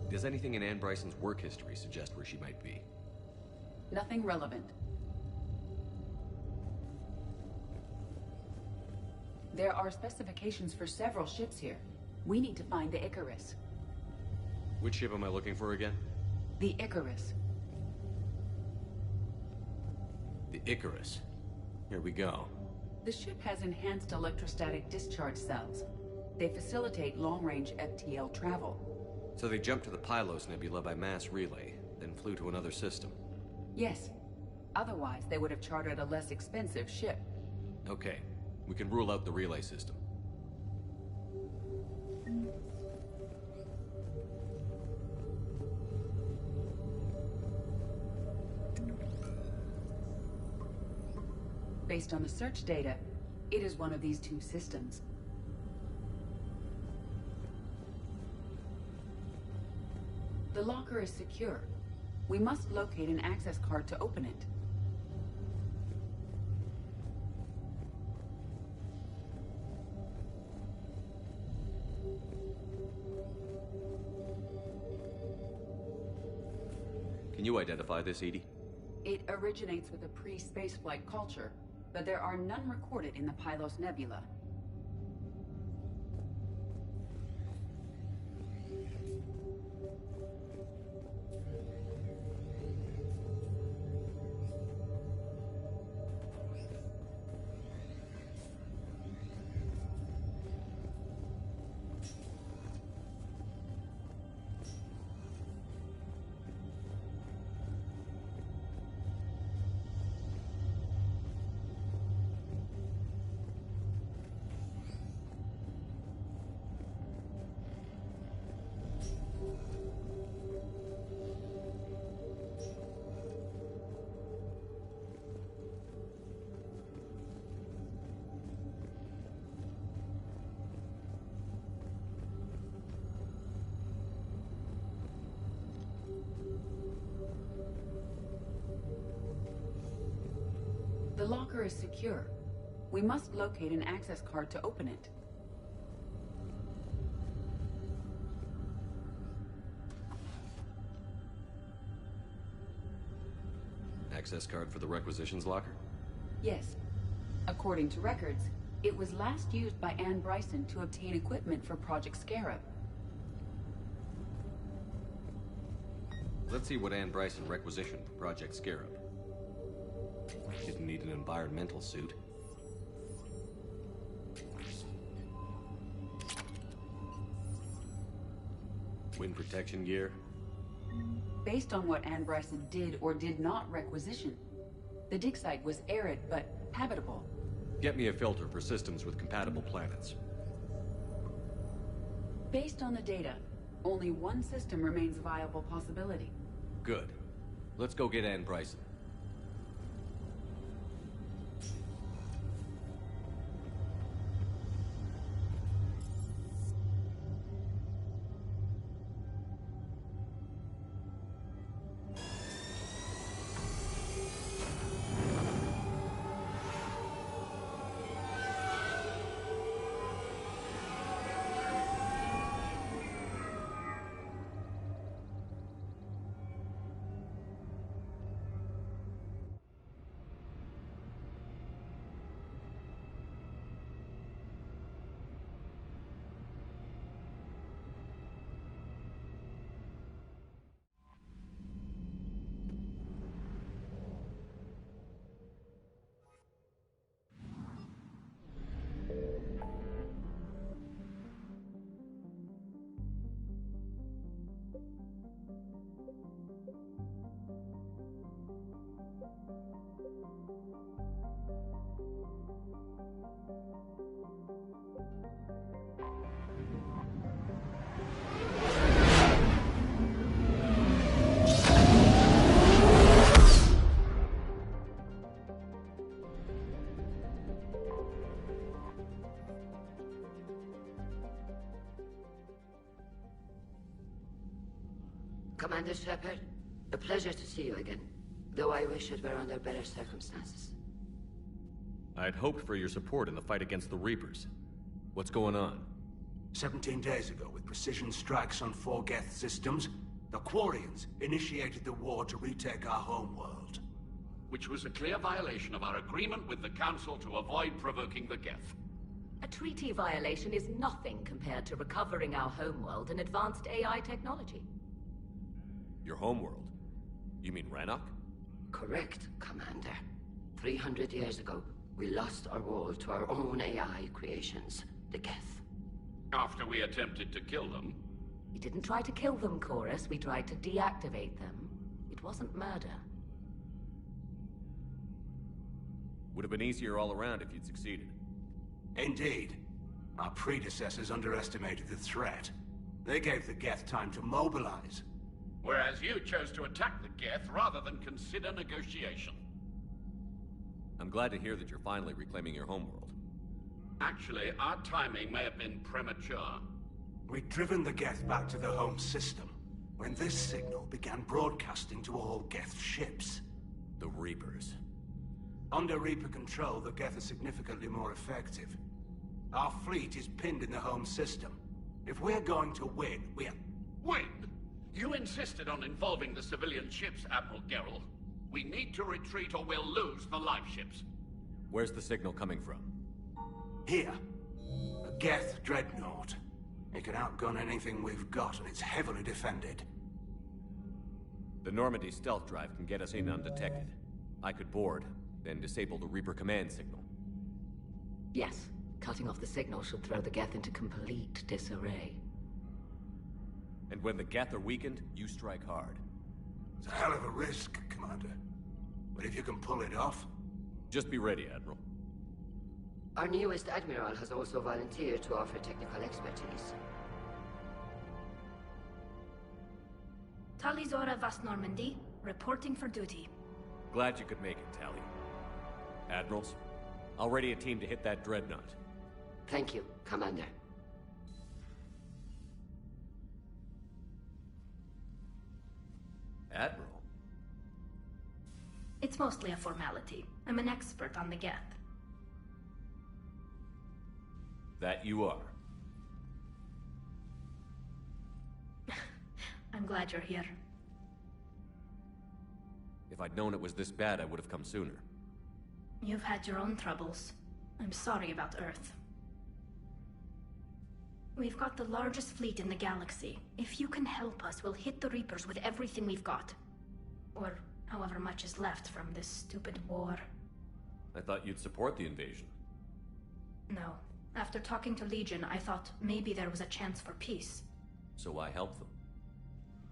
Does anything in Anne Bryson's work history suggest where she might be? Nothing relevant. There are specifications for several ships here. We need to find the Icarus. Which ship am I looking for again? The Icarus. The Icarus. Here we go. The ship has enhanced electrostatic discharge cells. They facilitate long-range FTL travel. So they jumped to the Pylos Nebula by mass relay, then flew to another system. Yes. Otherwise, they would have chartered a less expensive ship. Okay. We can rule out the relay system. Based on the search data, it is one of these two systems. The locker is secure. We must locate an access card to open it. Can you identify this, Edie? It originates with a pre-spaceflight culture, but there are none recorded in the Pylos Nebula. The locker is secure. We must locate an access card to open it. Access card for the requisitions locker? Yes. According to records, it was last used by Anne Bryson to obtain equipment for Project Scarab. Let's see what Anne Bryson requisitioned for Project Scarab. Didn't need an environmental suit. Wind protection gear. Based on what Anne Bryson did or did not requisition, the dig site was arid but habitable. Get me a filter for systems with compatible planets. Based on the data, only one system remains a viable possibility. Good. Let's go get Anne Bryson. Commander Shepard, a pleasure to see you again, though I wish it were under better circumstances. I'd hoped for your support in the fight against the Reapers. What's going on? 17 days ago, with precision strikes on 4 Geth systems, the Quarians initiated the war to retake our homeworld. Which was a clear violation of our agreement with the Council to avoid provoking the Geth. A treaty violation is nothing compared to recovering our homeworld and advanced AI technology. Your homeworld? You mean Rannoch? Correct, Commander. 300 years ago, we lost our world to our own AI creations, the Geth. After we attempted to kill them. We didn't try to kill them, Chorus. We tried to deactivate them. It wasn't murder. Would have been easier all around if you'd succeeded. Indeed. Our predecessors underestimated the threat. They gave the Geth time to mobilize. Whereas you chose to attack the Geth rather than consider negotiation. I'm glad to hear that you're finally reclaiming your homeworld. Actually, our timing may have been premature. We'd driven the Geth back to the home system, when this signal began broadcasting to all Geth ships. The Reapers. Under Reaper control, the Geth are significantly more effective. Our fleet is pinned in the home system. If we're going to win, Win? You insisted on involving the civilian ships, Admiral Gerrel. We need to retreat or we'll lose the live ships. Where's the signal coming from? Here. A Geth dreadnought. It can outgun anything we've got, and it's heavily defended. The Normandy stealth drive can get us in undetected. I could board, then disable the Reaper command signal. Yes, cutting off the signal should throw the Geth into complete disarray. And when the Geth are weakened, you strike hard. It's a hell of a risk, Commander. But if you can pull it off... Just be ready, Admiral. Our newest Admiral has also volunteered to offer technical expertise. Talizora Vast Normandy, reporting for duty. Glad you could make it, Tally. Admirals, I'll ready a team to hit that dreadnought. Thank you, Commander. Admiral? It's mostly a formality. I'm an expert on the Geth. That you are. I'm glad you're here. If I'd known it was this bad, I would have come sooner. You've had your own troubles. I'm sorry about Earth. We've got the largest fleet in the galaxy. If you can help us, we'll hit the Reapers with everything we've got. Or however much is left from this stupid war. I thought you'd support the invasion. No. After talking to Legion, I thought maybe there was a chance for peace. So I helped them.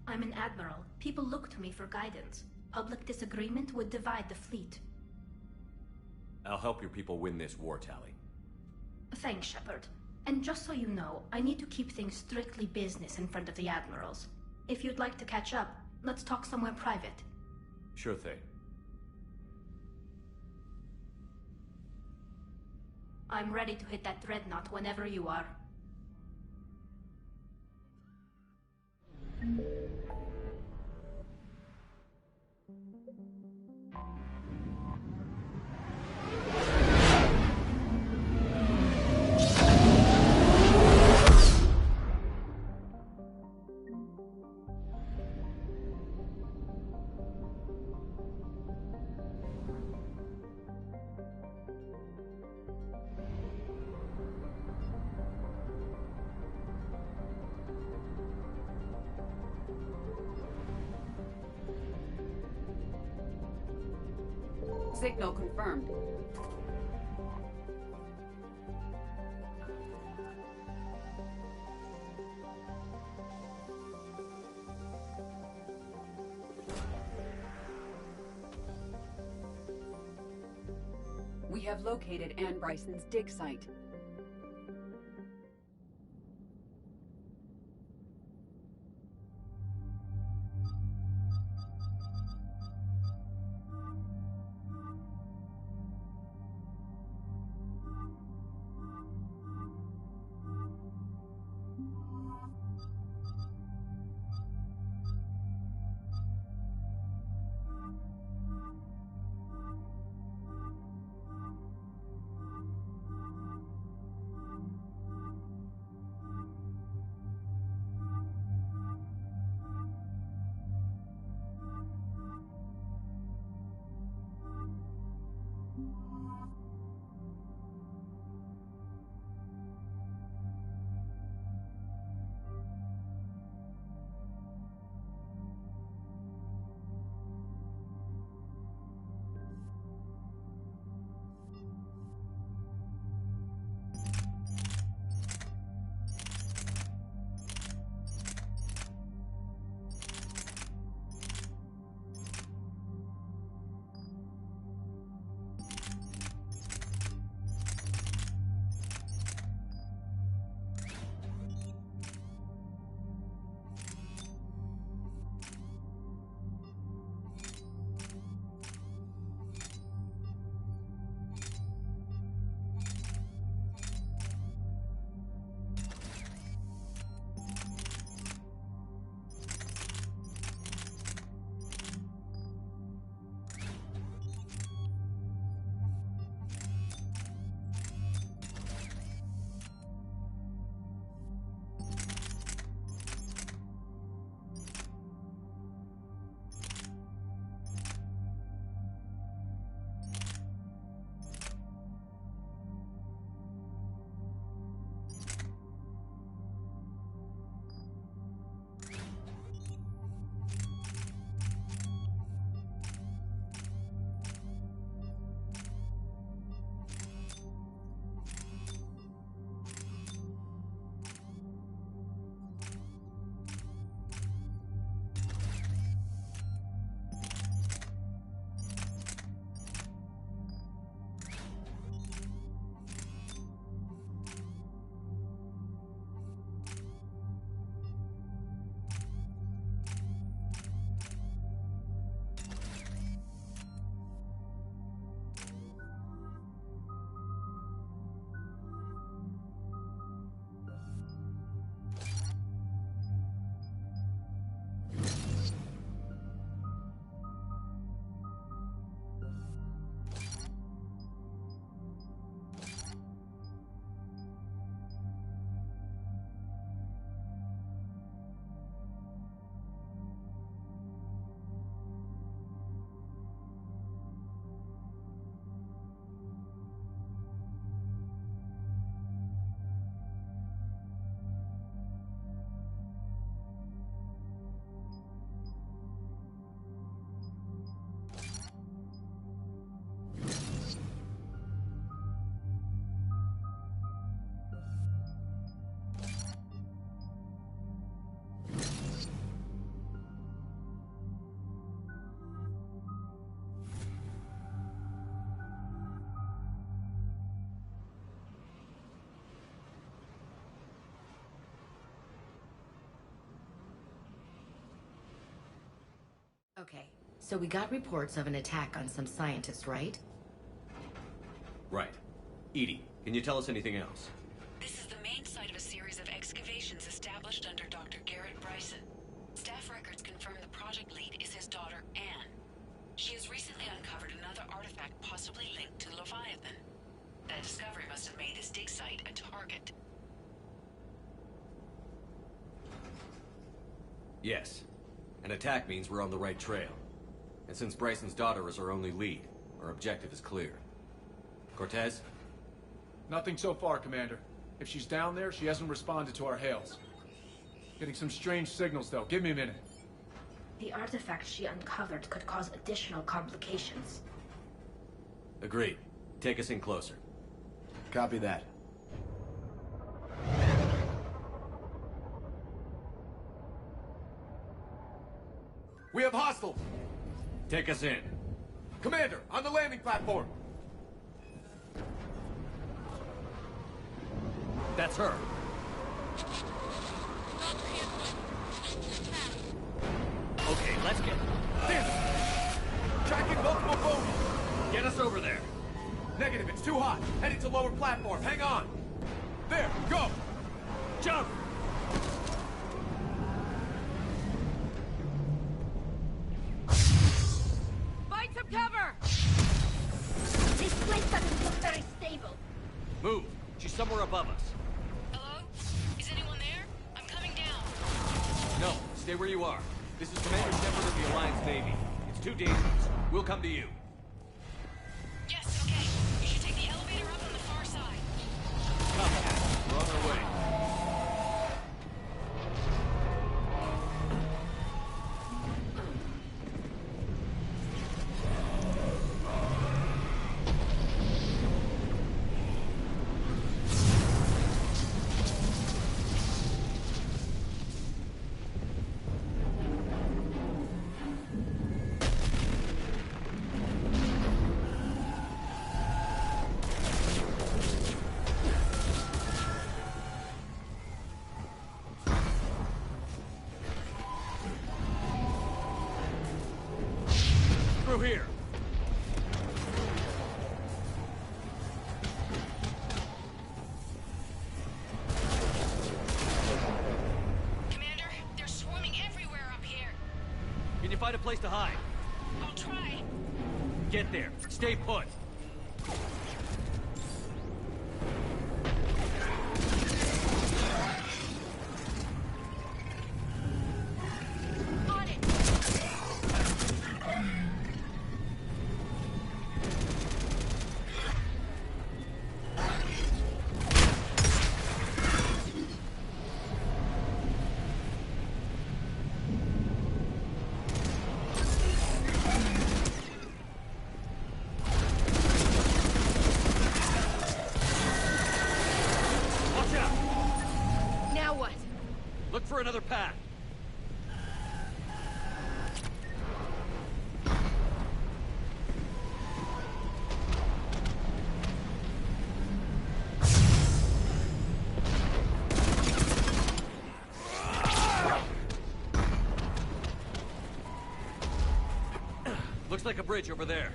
I'm an admiral. People look to me for guidance. Public disagreement would divide the fleet. I'll help your people win this war, Tally. Thanks, Shepard. And just so you know, I need to keep things strictly business in front of the admirals. If you'd like to catch up, let's talk somewhere private. Sure thing. I'm ready to hit that dreadnought whenever you are. Signal confirmed. We have located Anne Bryson's dig site. Okay, so we got reports of an attack on some scientists, right? Right. Edie, can you tell us anything else? This is the main site of a series of excavations established under Dr. Garrett Bryson. Staff records confirm the project lead is his daughter, Anne. She has recently uncovered another artifact possibly linked to Leviathan. That discovery must have made this dig site a target. Yes. An attack means we're on the right trail. And since Bryson's daughter is our only lead, our objective is clear. Cortez? Nothing so far, Commander. If she's down there, she hasn't responded to our hails. Getting some strange signals, though. Give me a minute. The artifact she uncovered could cause additional complications. Agreed. Take us in closer. Copy that. We have hostiles! Take us in. Commander, on the landing platform! That's her. Okay, let's get... Tracking multiple bogies! Get us over there. Negative, it's too hot. Heading to lower platform. Hang on. There, go! Jump! Find some cover! This place doesn't look very stable. Move. She's somewhere above us. Hello? Is anyone there? I'm coming down. No, stay where you are. This is Commander Shepard of the Alliance Navy. It's too dangerous. We'll come to you. Yes, okay. You should take the elevator up on the far side. Come, we're on our way. Through here. Commander, they're swarming everywhere up here. Can you find a place to hide? I'll try. Get there. Stay put. On it! Watch out! Now what? Look for another path. Looks like a bridge over there.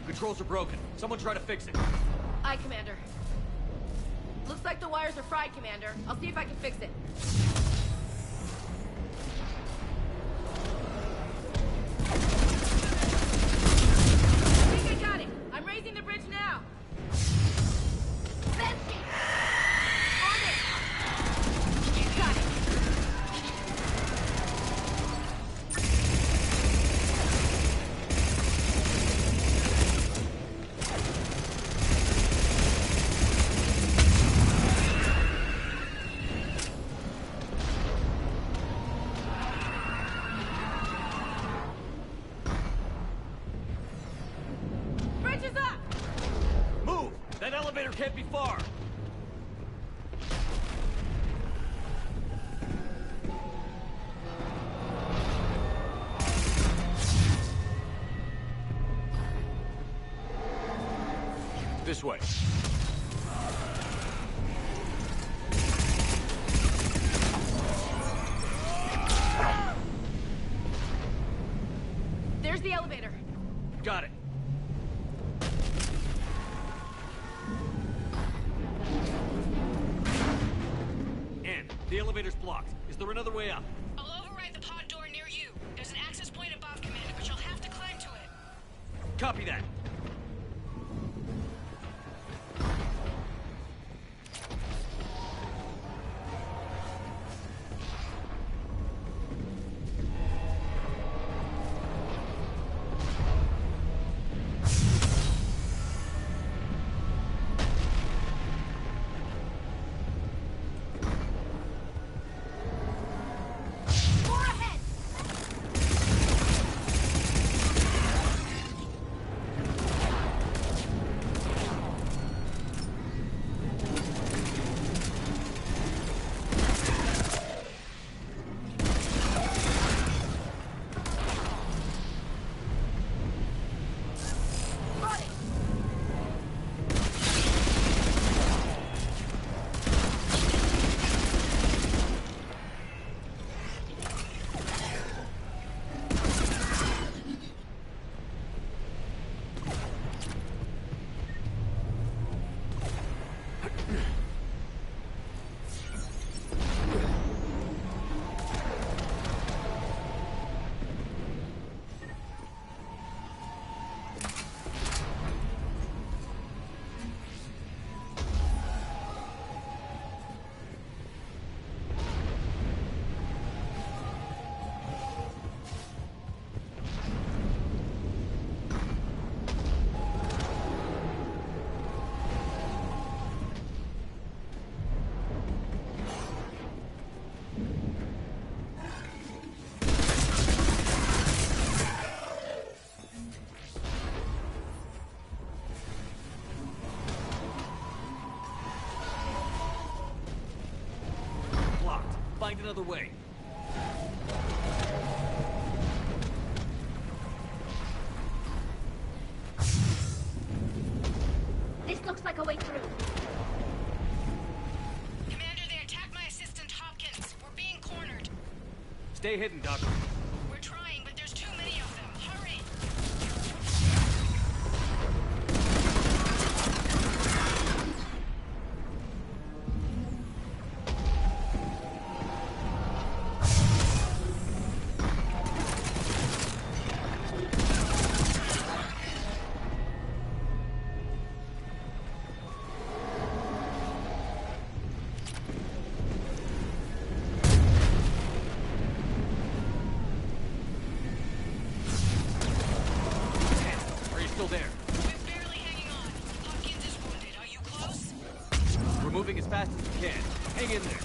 Controls are broken. Someone try to fix it. Aye, Commander. Looks like the wires are fried, Commander. I'll see if I can fix it. I think I got it. I'm raising the bridge now. Betsy! On it! You got it. Bridge is up! Move! That elevator can't be far. This way. There's the elevator. Got it. Ann, the elevator's blocked. Is there another way up? I'll override the pod door near you. There's an access point above, Commander, but you'll have to climb to it. Copy that. Find another way. This looks like a way through. Commander, they attacked my assistant, Hopkins. We're being cornered. Stay hidden, Doctor. We're trying, but there's too many of them. Hurry! Still there. We're barely hanging on. Hopkins is wounded. Are you close? We're moving as fast as we can. Hang in there.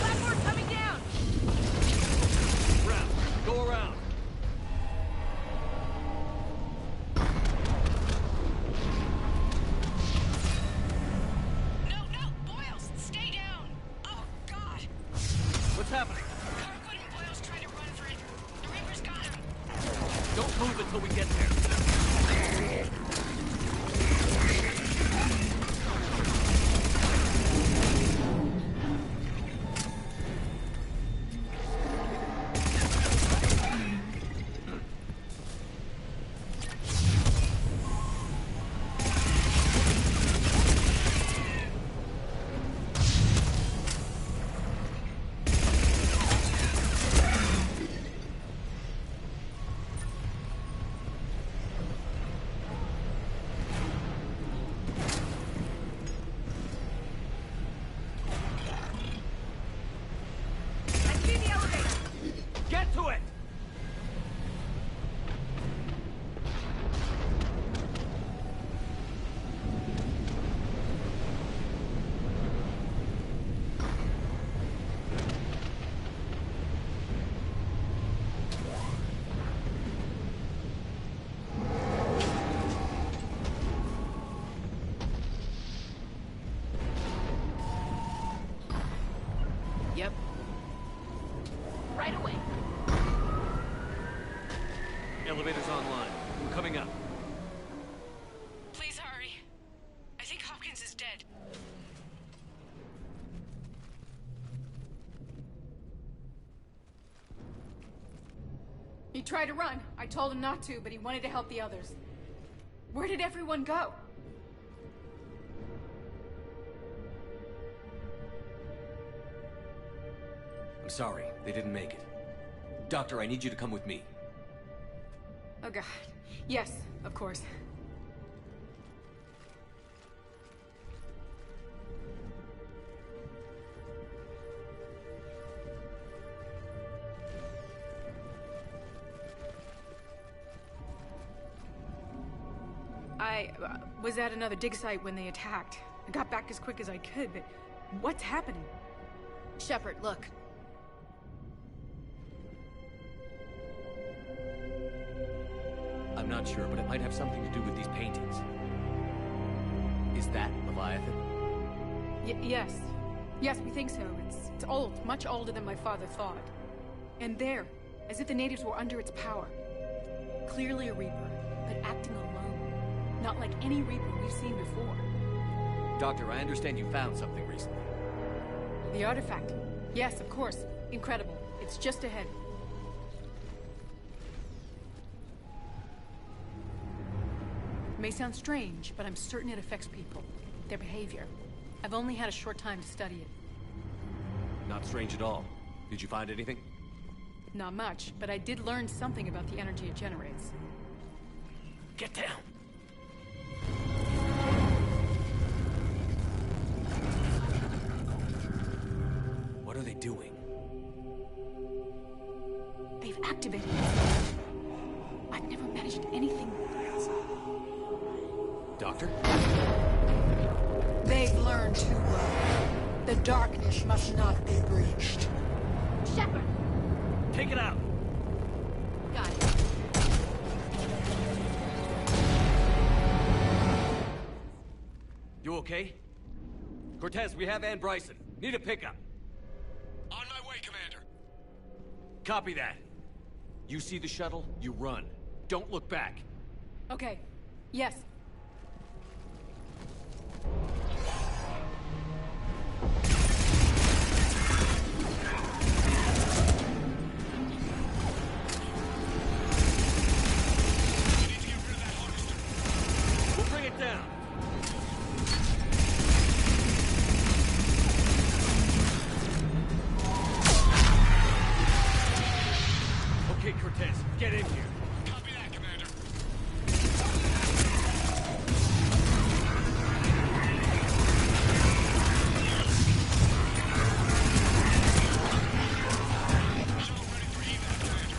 Platform coming down! Round. Go around. No, Boyles, stay down! Oh, God! What's happening? Kirkwood and Boyles tried to run for it. The Reaper's got him. Don't move until we get there. line. We're coming up. Please hurry. I think Hopkins is dead. He tried to run. I told him not to, but he wanted to help the others. Where did everyone go? I'm sorry, they didn't make it. Doctor, I need you to come with me. Oh god. Yes, of course. I was at another dig site when they attacked. I got back as quick as I could, but what's happening? Shepard, look. I'm not sure, but it might have something to do with these paintings. Is that Leviathan? Yes. Yes, we think so. It's old, much older than my father thought. And there, as if the natives were under its power. Clearly a Reaper, but acting alone. Not like any Reaper we've seen before. Doctor, I understand you found something recently. The artifact. Yes, of course. Incredible. It's just ahead. It may sound strange, but I'm certain it affects people. Their behavior. I've only had a short time to study it. Not strange at all. Did you find anything? Not much, but I did learn something about the energy it generates. Get down! What are they doing? They've activated it. I've never managed anything. Doctor? They've learned too well. The darkness must not be breached. Shepard! Take it out! Got it. You okay? Cortez, we have Ann Bryson. Need a pickup. On my way, Commander. Copy that. You see the shuttle, you run. Don't look back. Okay. Yes. We'll bring it down. Okay, Cortez, get in here. Copy that, Commander. Shuttle ready for evac, Commander.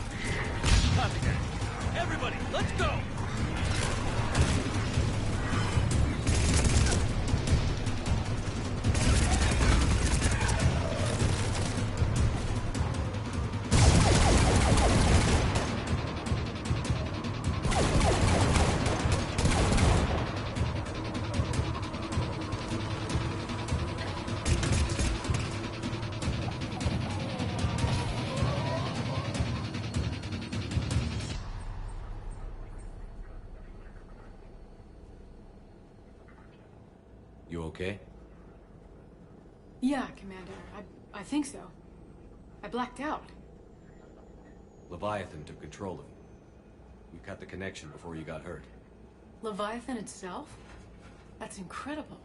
Copy that. Everybody, let's go! You okay? Yeah, Commander. I think so. I blacked out. Leviathan took control of you. We cut the connection before you got hurt. Leviathan itself? That's incredible.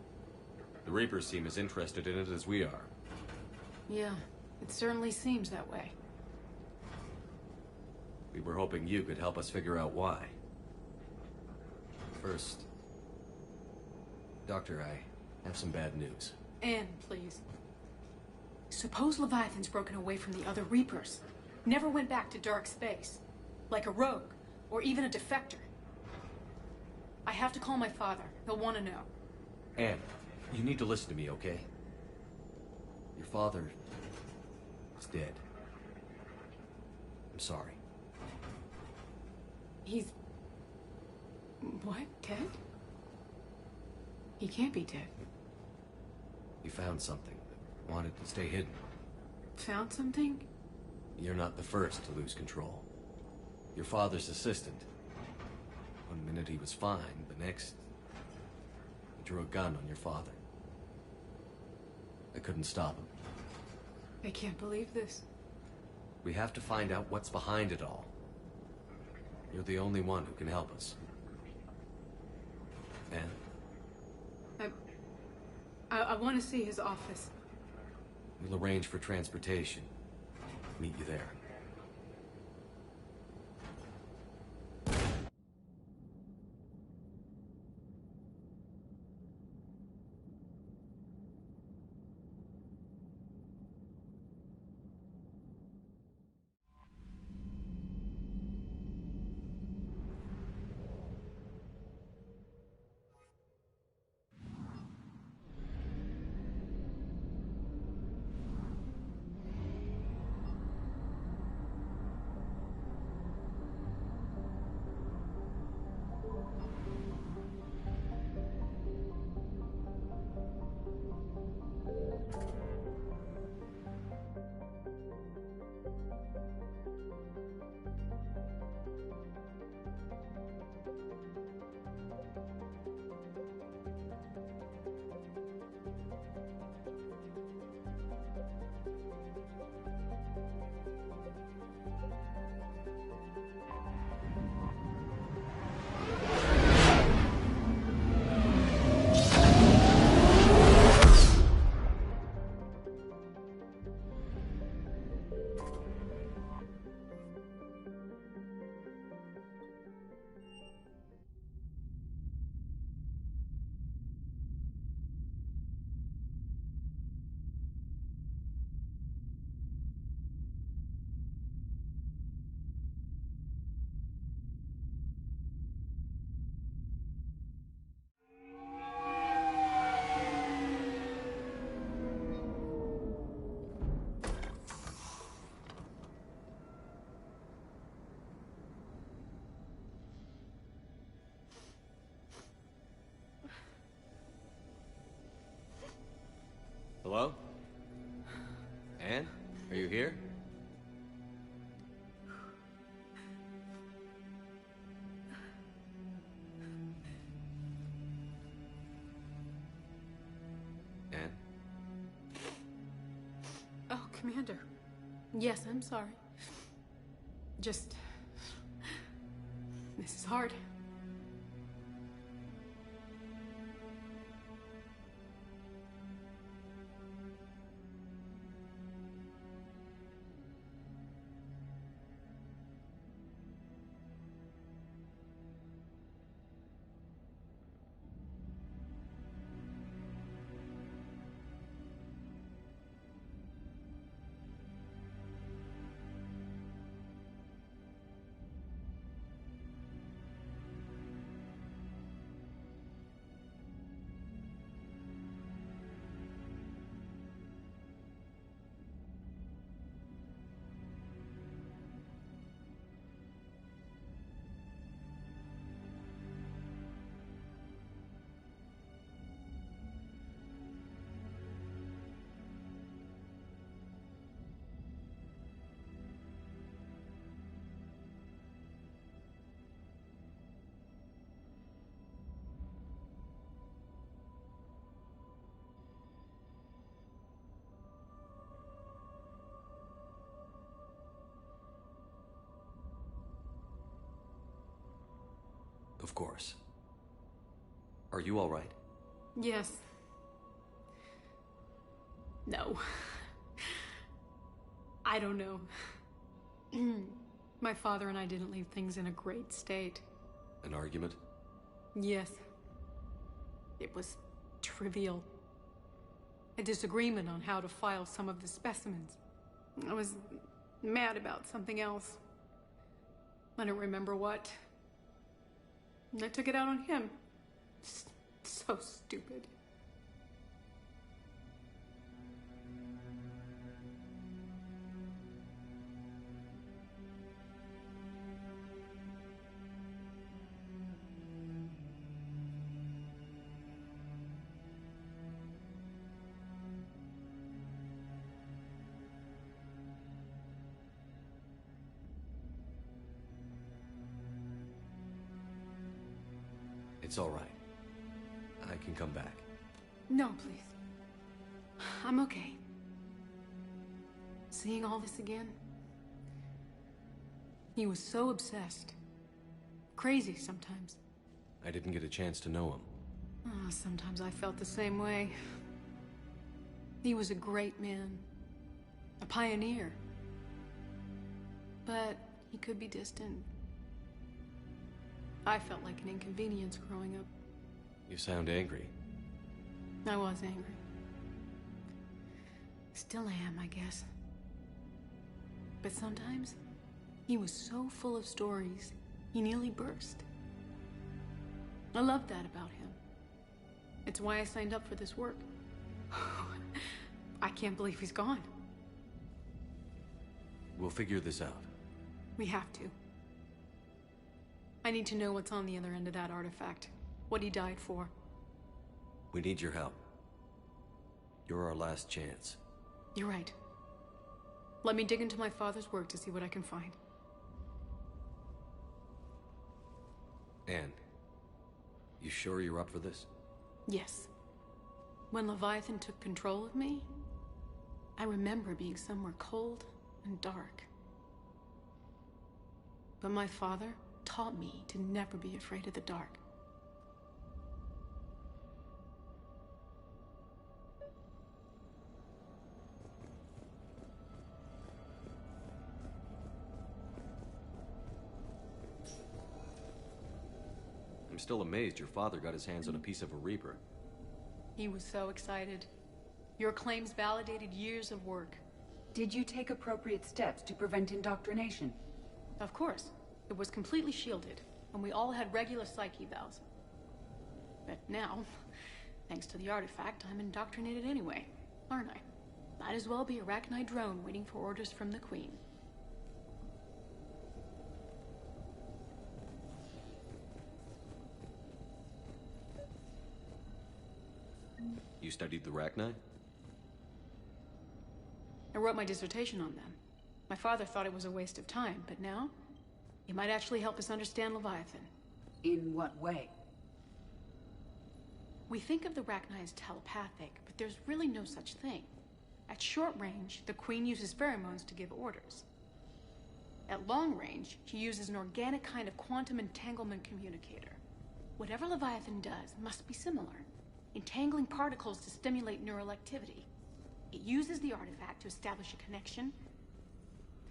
The Reapers seem as interested in it as we are. Yeah, it certainly seems that way. We were hoping you could help us figure out why. First, Doctor, I have some bad news. Anne, please. Suppose Leviathan's broken away from the other Reapers. Never went back to dark space. Like a rogue, or even a defector. I have to call my father. He'll want to know. Anne, you need to listen to me, okay? Your father is dead. I'm sorry. He's... what? Dead? He can't be dead. You found something that wanted to stay hidden. Found something? You're not the first to lose control. Your father's assistant, minute he was fine, the next, he drew a gun on your father. I couldn't stop him. I can't believe this. We have to find out what's behind it all. You're the only one who can help us. And? I want to see his office. We'll arrange for transportation. Meet you there. Hello? Anne? Are you here? Anne? Oh, Commander. Yes, I'm sorry. Just... this is hard. Of course. Are you all right? Yes. No. I don't know. My father and I didn't leave things in a great state. An argument? Yes. It was trivial. A disagreement on how to file some of the specimens. I was mad about something else. I don't remember what. And I took it out on him. So stupid. It's all right. I can come back. No, please. I'm okay. Seeing all this again? He was so obsessed. Crazy sometimes. I didn't get a chance to know him. Oh, sometimes I felt the same way. He was a great man. A pioneer. But he could be distant. I felt like an inconvenience growing up. You sound angry. I was angry. Still am, I guess. But sometimes, he was so full of stories, he nearly burst. I loved that about him. It's why I signed up for this work. I can't believe he's gone. We'll figure this out. We have to. I need to know what's on the other end of that artifact. What he died for. We need your help. You're our last chance. You're right. Let me dig into my father's work to see what I can find. Anne, you sure you're up for this? Yes. When Leviathan took control of me, I remember being somewhere cold and dark. But my father taught me to never be afraid of the dark. I'm still amazed your father got his hands on a piece of a Reaper. He was so excited. Your claims validated years of work. Did you take appropriate steps to prevent indoctrination? Of course. It was completely shielded, and we all had regular psych evals. But now, thanks to the artifact, I'm indoctrinated anyway, aren't I? Might as well be a Arachnite drone waiting for orders from the Queen. You studied the Arachnite? I wrote my dissertation on them. My father thought it was a waste of time, but now, it might actually help us understand Leviathan. In what way? We think of the Arachnite as telepathic, but there's really no such thing. At short range, the Queen uses pheromones to give orders. At long range, she uses an organic kind of quantum entanglement communicator. Whatever Leviathan does must be similar, entangling particles to stimulate neural activity. It uses the artifact to establish a connection,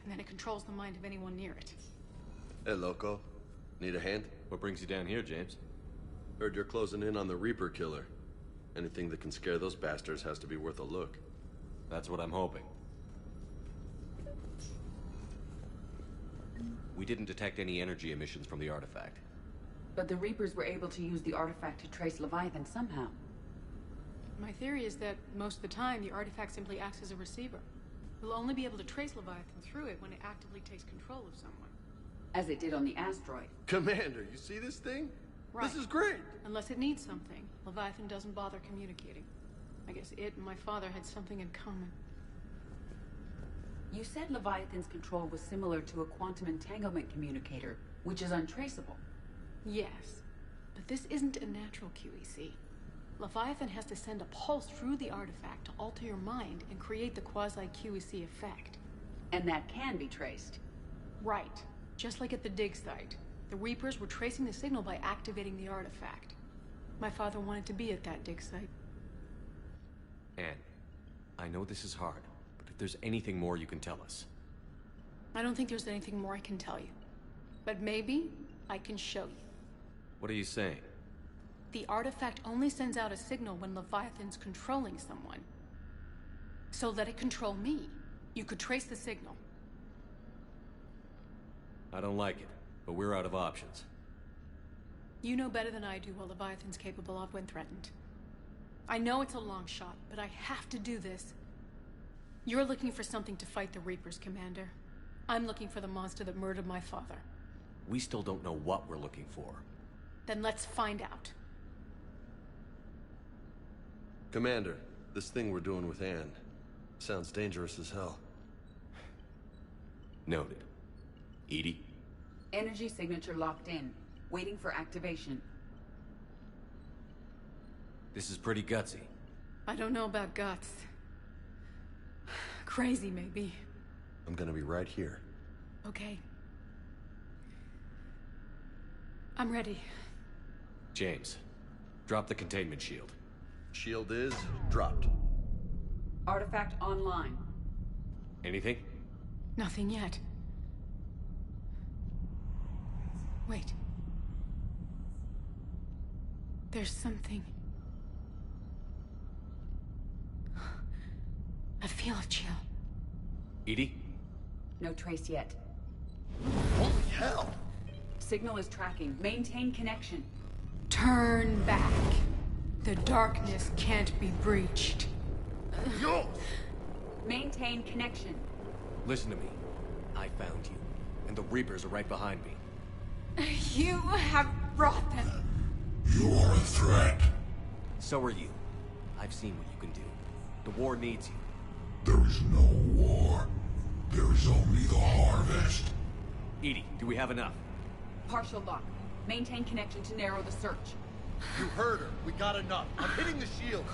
and then it controls the mind of anyone near it. Hey, Loco. Need a hand? What brings you down here, James? Heard you're closing in on the Reaper killer. Anything that can scare those bastards has to be worth a look. That's what I'm hoping. We didn't detect any energy emissions from the artifact. But the Reapers were able to use the artifact to trace Leviathan somehow. My theory is that most of the time, the artifact simply acts as a receiver. We'll only be able to trace Leviathan through it when it actively takes control of someone. As it did on the asteroid. Commander, you see this thing? Right. This is great! Unless it needs something, Leviathan doesn't bother communicating. I guess it and my father had something in common. You said Leviathan's control was similar to a quantum entanglement communicator, which is untraceable. Yes, but this isn't a natural QEC. Leviathan has to send a pulse through the artifact to alter your mind and create the quasi-QEC effect. And that can be traced. Right. Just like at the dig site. The Reapers were tracing the signal by activating the artifact. My father wanted to be at that dig site. Anne, I know this is hard, but if there's anything more you can tell us. I don't think there's anything more I can tell you. But maybe I can show you. What are you saying? The artifact only sends out a signal when Leviathan's controlling someone. So let it control me. You could trace the signal. I don't like it, but we're out of options. You know better than I do what Leviathan's capable of when threatened. I know it's a long shot, but I have to do this. You're looking for something to fight the Reapers, Commander. I'm looking for the monster that murdered my father. We still don't know what we're looking for. Then let's find out. Commander, this thing we're doing with Anne sounds dangerous as hell. Noted. Edie? Energy signature locked in, waiting for activation. This is pretty gutsy. I don't know about guts. Crazy, maybe. I'm gonna be right here. Okay. I'm ready. James, drop the containment shield. Shield is dropped. Artifact online. Anything? Nothing yet. Wait. There's something. I feel a chill. Edie? No trace yet. Holy hell! Signal is tracking. Maintain connection. Turn back. The darkness can't be breached. Yo! Maintain connection. Listen to me. I found you, and the Reapers are right behind me. You have brought them. You are a threat. So are you. I've seen what you can do. The war needs you. There is no war. There is only the harvest. Edie, do we have enough? Partial lock. Maintain connection to narrow the search. You heard her. We got enough. I'm hitting the shield.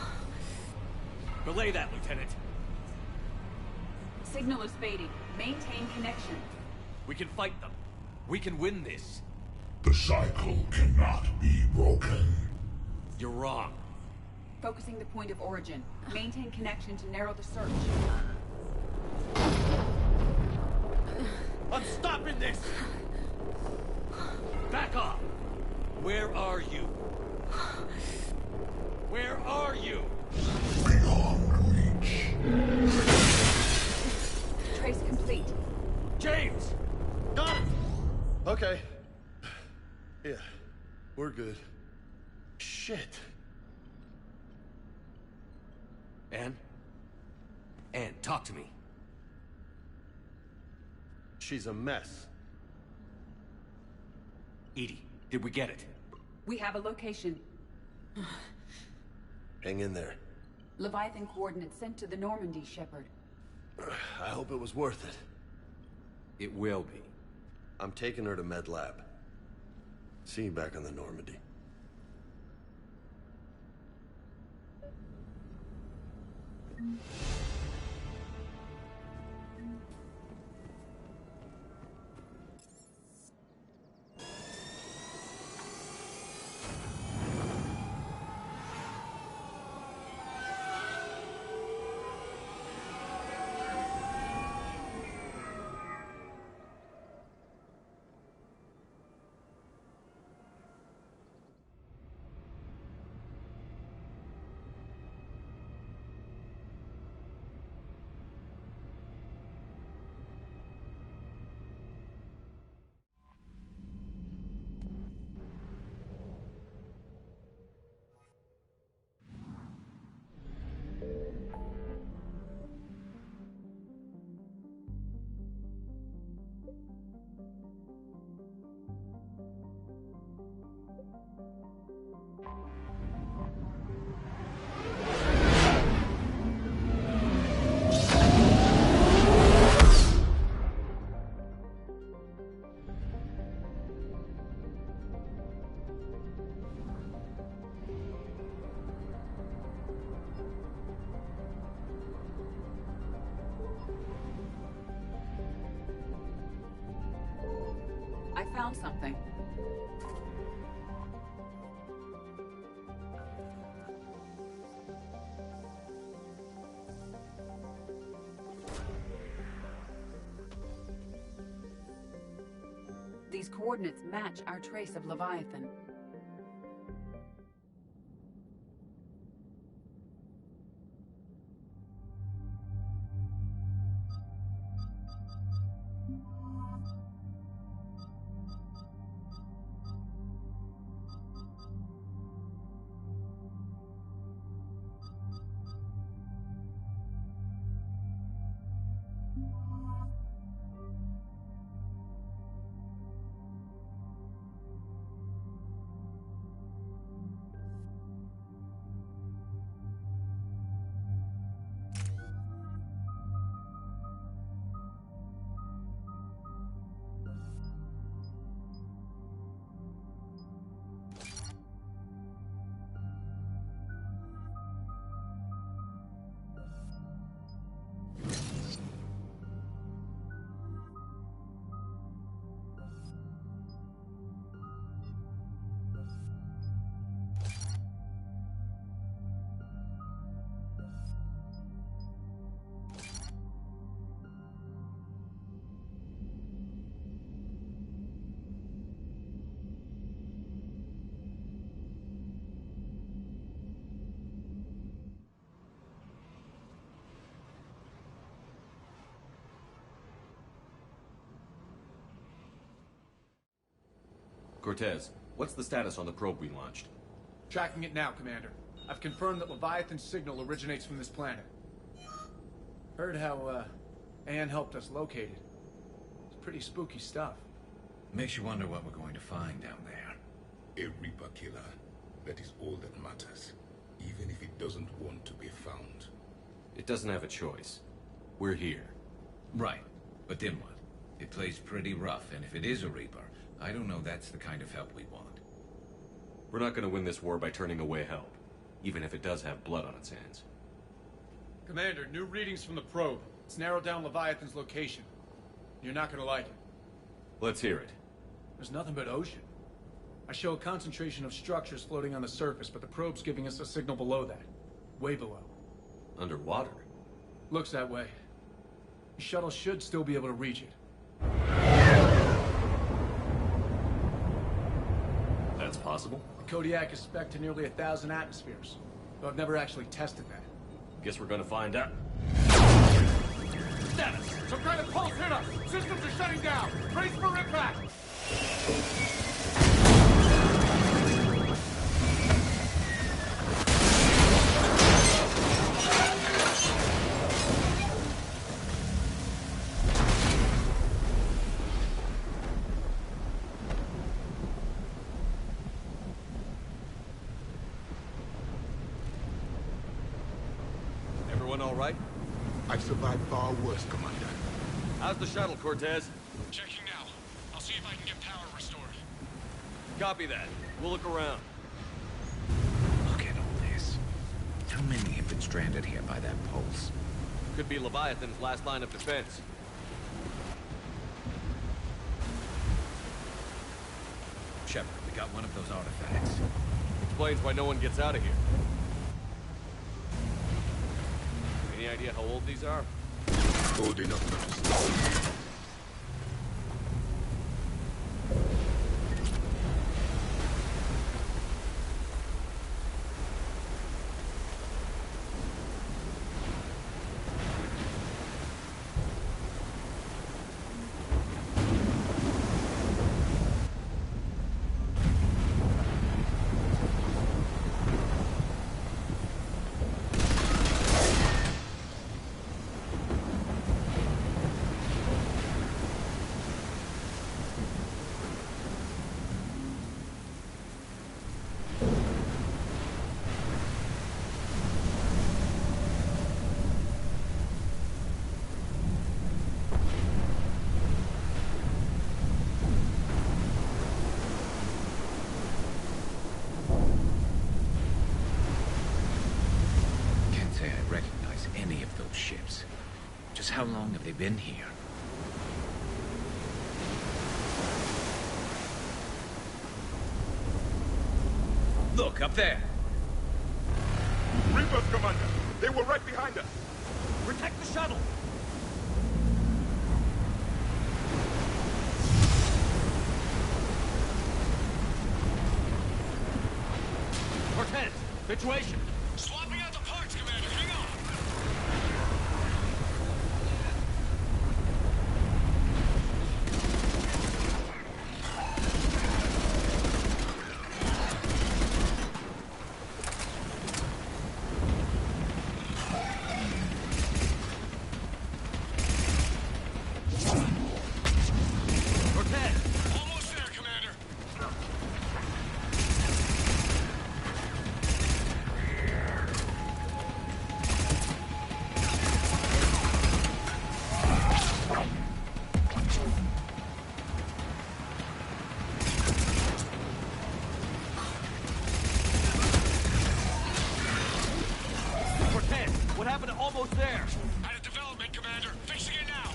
Belay that, Lieutenant. Signal is fading. Maintain connection. We can fight them. We can win this. The cycle cannot be broken. You're wrong. Focusing the point of origin. Maintain connection to narrow the search. I'm stopping this! Back off! Where are you? Where are you? Beyond reach. Trace complete. James! Got it! Okay. Yeah, we're good. Shit. Anne? Anne, talk to me. She's a mess. Edie, did we get it? We have a location. Hang in there. Leviathan coordinates sent to the Normandy, Shepard. I hope it was worth it. It will be. I'm taking her to Med Lab. See you back on the Normandy. I found something. These coordinates match our trace of Leviathan. Cortez, what's the status on the probe we launched? Tracking it now, Commander. I've confirmed that Leviathan's signal originates from this planet. Heard how, Anne helped us locate it. It's pretty spooky stuff. Makes you wonder what we're going to find down there. A Reaper killer. That is all that matters. Even if it doesn't want to be found. It doesn't have a choice. We're here. Right. But then what? It plays pretty rough, and if it is a Reaper, I don't know that's the kind of help we want. We're not gonna win this war by turning away help, even if it does have blood on its hands. Commander, new readings from the probe. It's narrowed down Leviathan's location. You're not gonna like it. Let's hear it. There's nothing but ocean. I show a concentration of structures floating on the surface, but the probe's giving us a signal below that. Way below. Underwater? Looks that way. The shuttle should still be able to reach it. That's possible? The Kodiak is spec'd to nearly 1,000 atmospheres, though I've never actually tested that. Guess we're gonna find out. Status! Some kind of pulse hit us! Systems are shutting down! Brace for impact! Everyone all right? I've survived far worse, Commander. How's the shuttle, Cortez? Checking now. I'll see if I can get power restored. Copy that. We'll look around. Look at all this. How many have been stranded here by that pulse? Could be Leviathan's last line of defense. Shepard, we got one of those artifacts. Explains why no one gets out of here. Any idea how old these are? Old enough not to stop. How long have they been here? Look, up there! Reapers, Commander! They were right behind us! Protect the shuttle! Cortez, situation! Swapping out the parts, Commander. Hang on. Almost there. Out of development, Commander. Fixing it now.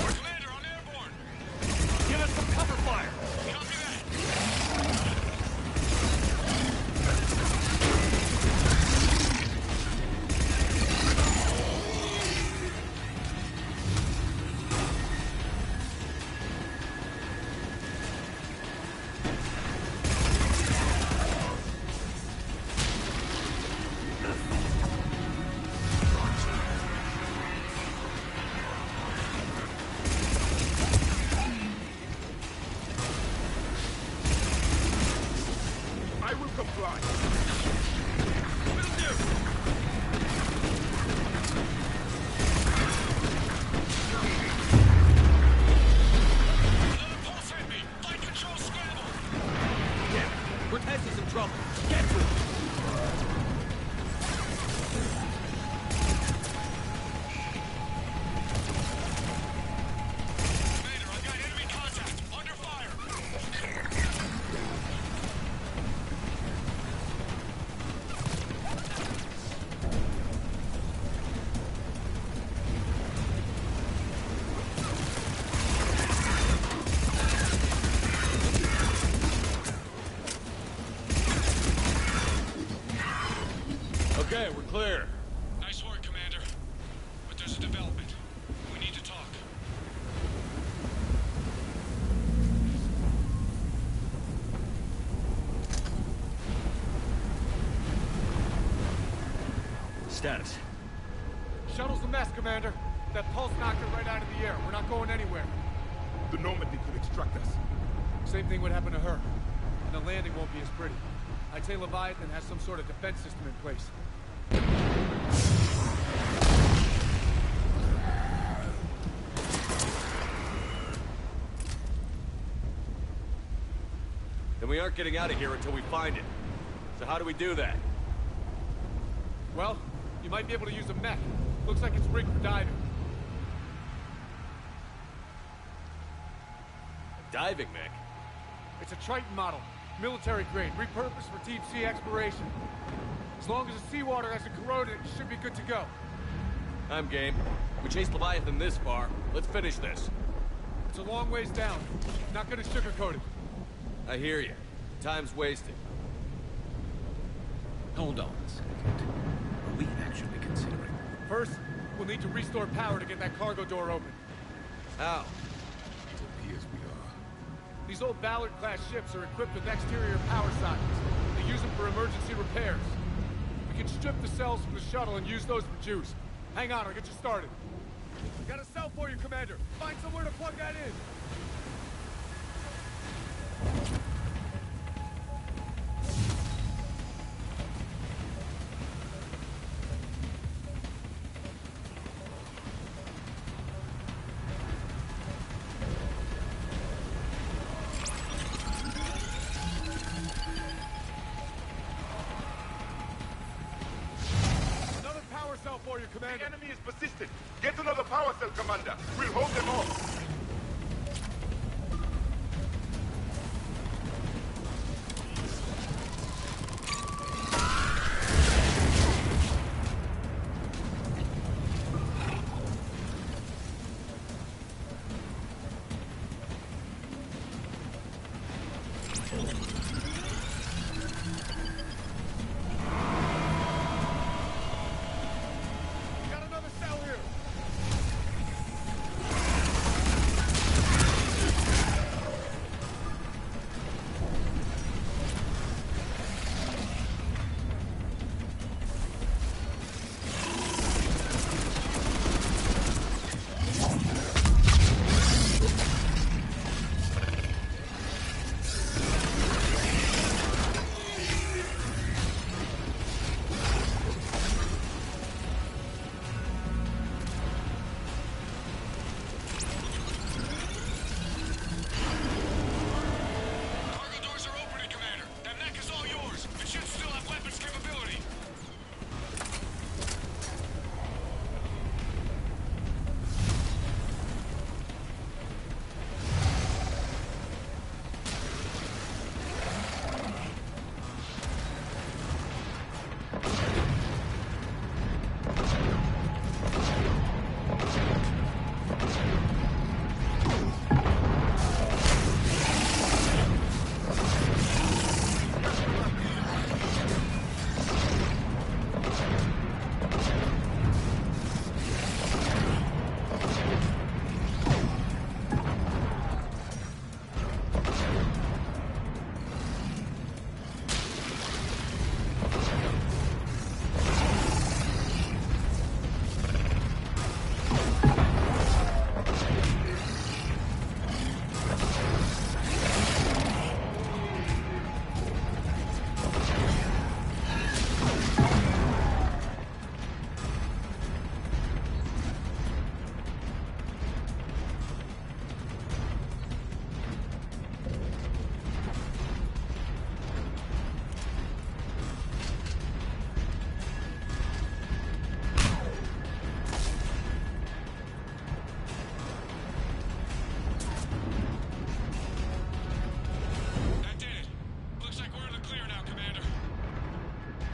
Commander, I'm airborne. Give us some cover fire. Copy that. status? Shuttle's a mess, Commander. That pulse knocked it right out of the air. We're not going anywhere. The Normandy could extract us. Same thing would happen to her. And the landing won't be as pretty. I'd say Leviathan has some sort of defense system in place. Then we aren't getting out of here until we find it. So how do we do that? Well, you might be able to use a mech. Looks like it's rigged for diving. A diving mech? It's a Triton model. Military grade, repurposed for deep sea exploration. As long as the seawater hasn't corroded, it should be good to go. I'm game. We chased Leviathan this far. Let's finish this. It's a long ways down. Not gonna sugarcoat it. I hear you. Time's wasted. Hold on a second. Are we actually considering? First, we'll need to restore power to get that cargo door open. How? It appears we are. These old Ballard-class ships are equipped with exterior power sockets. They use them for emergency repairs. We can strip the cells from the shuttle and use those for juice. Hang on, I'll get you started. Got a cell for you, Commander. Find somewhere to plug that in. For you, Commander. The enemy is persistent. Get another power cell, Commander. We'll hold them off.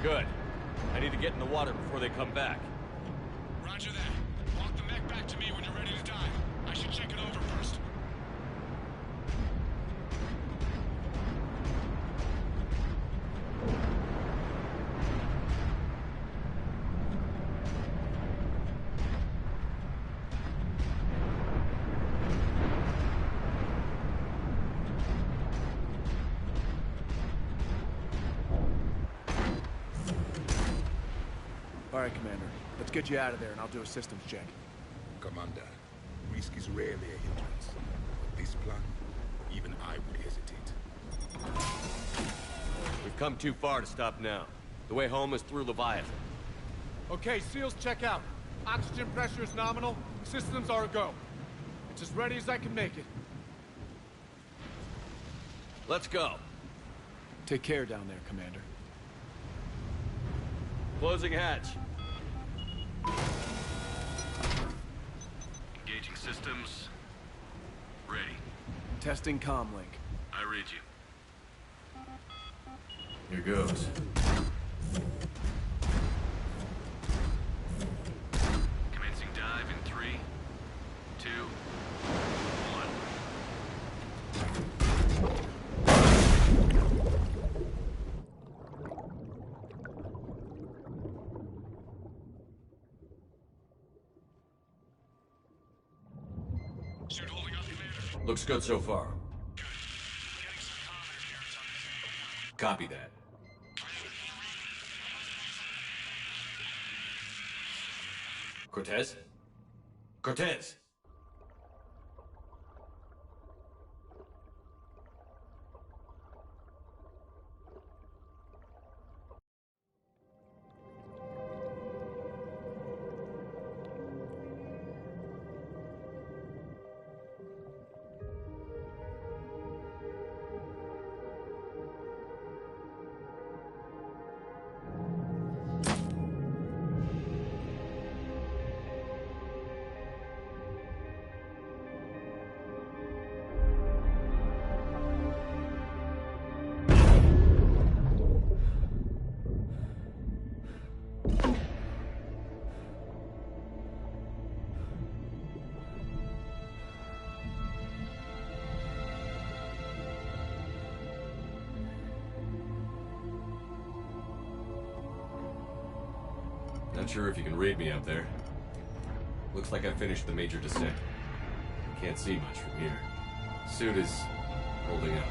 Good. I need to get in the water before they come back. Roger that. Walk the mech back to me when you're ready to dive. I should check it over first. All right, Commander. Let's get you out of there, and I'll do a systems check. Commander, risk is rarely a hindrance. But this plan, even I would hesitate. We've come too far to stop now. The way home is through Leviathan. Okay, SEALs check out. Oxygen pressure is nominal. Systems are a go. It's as ready as I can make it. Let's go. Take care down there, Commander. Closing hatch. Engaging systems. Ready. Testing comlink. I read you. Here goes. Commencing dive in 3, 2, 1. Suit holding up, Commander. Looks good so far. Copy that. Cortez? Cortez! Not sure if you can read me up there. Looks like I finished the major descent. Can't see much from here. Suit is holding up.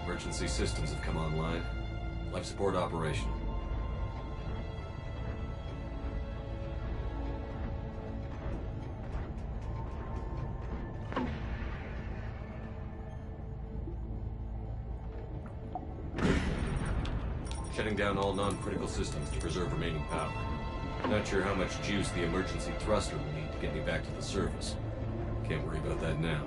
Emergency systems have come online. Life support operational. Shutting down all non-critical systems to preserve remaining power. Not sure how much juice the emergency thruster will need to get me back to the surface. Can't worry about that now.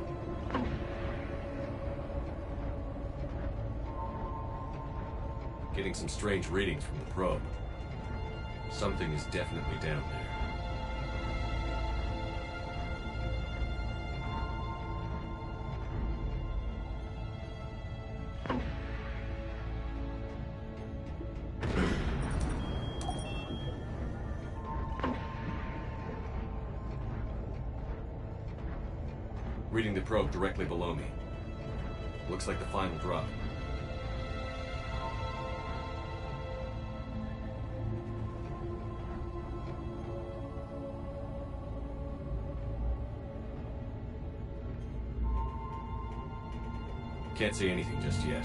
Getting some strange readings from the probe. Something is definitely down there. Reading the probe directly below me. Looks like the final drop. Can't see anything just yet.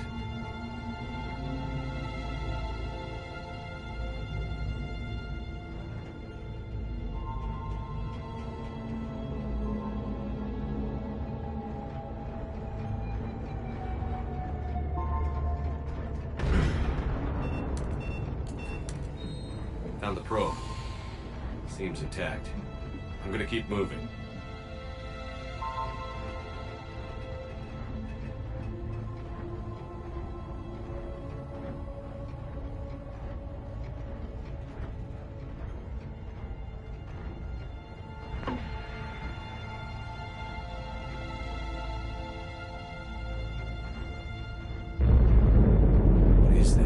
Found the probe. Seems intact. I'm gonna keep moving. What is that?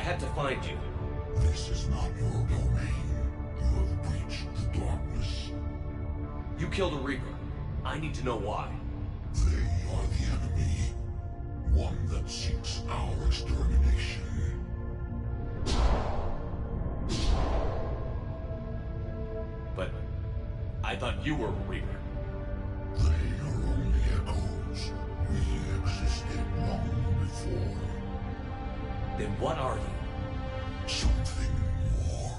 had to find you. This is not your domain. You have breached the darkness. You killed a Reaper. I need to know why. They are the enemy. One that seeks our extermination. But I thought you were a Reaper. They are only echoes. We existed long before. Then what are you? Something more.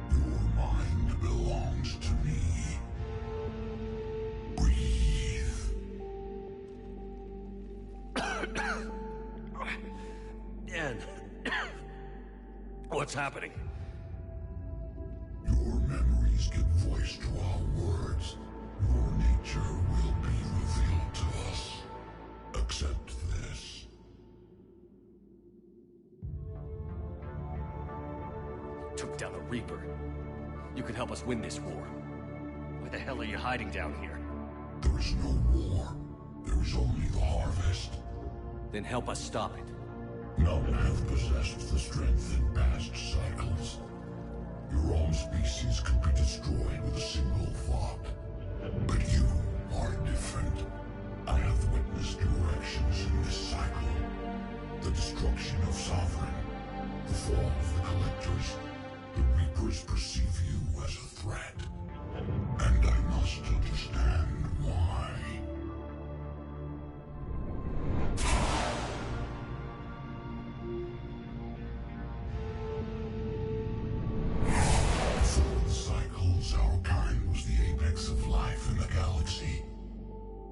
Your mind belongs to me. Breathe. Dan. What's happening? Your memories give voice to our words. Your nature will be revealed to us. Accept this. Took down a Reaper. You can help us win this war. Why the hell are you hiding down here? There is no war. There is only the harvest. Then help us stop it. None have possessed the strength in past cycles. Your own species could be destroyed with a single thought. But you are different. I have witnessed your actions in this cycle. The destruction of Sovereign, the fall of the Collectors. The Reapers perceive you as a threat. And I must understand why. Before the cycles, our kind was the apex of life in the galaxy.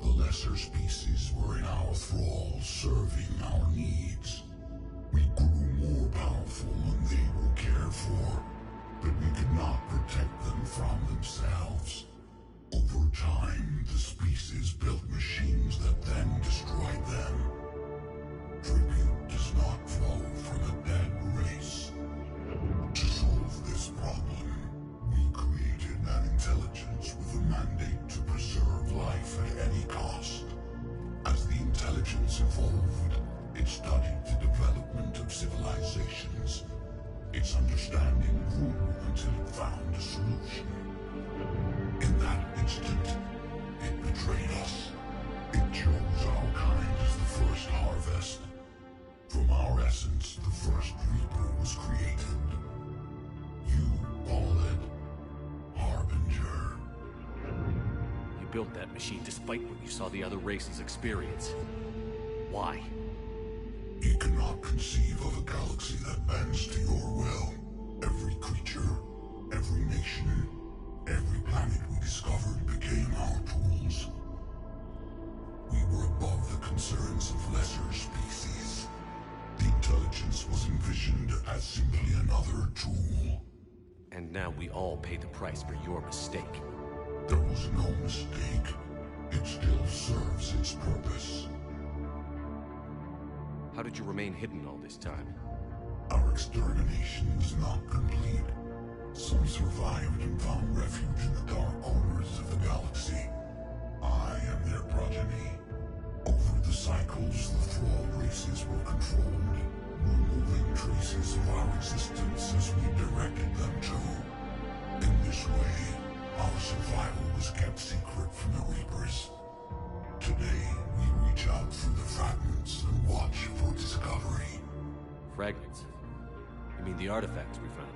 The lesser species were in our thrall, serving our needs. We grew more powerful and they were cared for, but we could not protect them from themselves. Over time, the species built machines that then destroyed them. Tribute does not flow from a dead race. To solve this problem, we created an intelligence with a mandate to preserve life at any cost. As the intelligence evolved, it studied the development of civilizations. Its understanding grew until it found a solution. In that instant, it betrayed us. It chose our kind as the first harvest. From our essence, the first Reaper was created. You call it Harbinger. You built that machine despite what you saw the other races experience. Why? You cannot conceive of a galaxy that bends to your will. Every creature, every nation, every planet we discovered became our tools. We were above the concerns of lesser species. The intelligence was envisioned as simply another tool. And now we all pay the price for your mistake. There was no mistake. It still serves its purpose. How did you remain hidden all this time? Our extermination is not complete. Some survived and found refuge in the dark corners of the galaxy. I am their progeny. Over the cycles, the thrall races were controlled, removing traces of our existence as we directed them to. In this way, our survival was kept secret from the Reapers. Today, we reach out through the fragments and watch for discovery. Fragments? You mean the artifacts we found?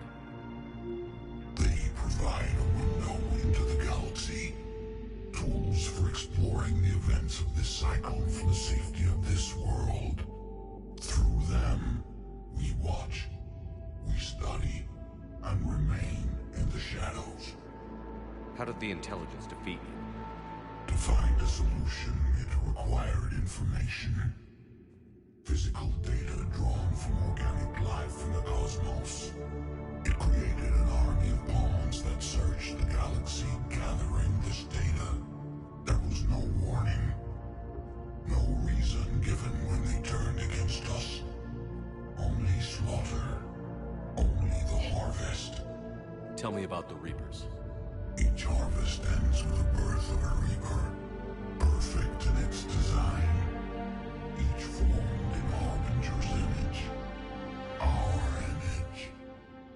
They provide a window into the galaxy. Tools for exploring the events of this cycle for the safety of this world. Through them, we watch, we study, and remain in the shadows. How did the intelligence defeat you? To find a solution, it required information. Physical data drawn from organic life in the cosmos. It created an army of pawns that searched the galaxy, gathering this data. There was no warning. No reason given when they turned against us. Only slaughter. Only the harvest. Tell me about the Reapers. Each harvest ends with the birth of a reaper, perfect in its design, each formed in Harbinger's image, our image.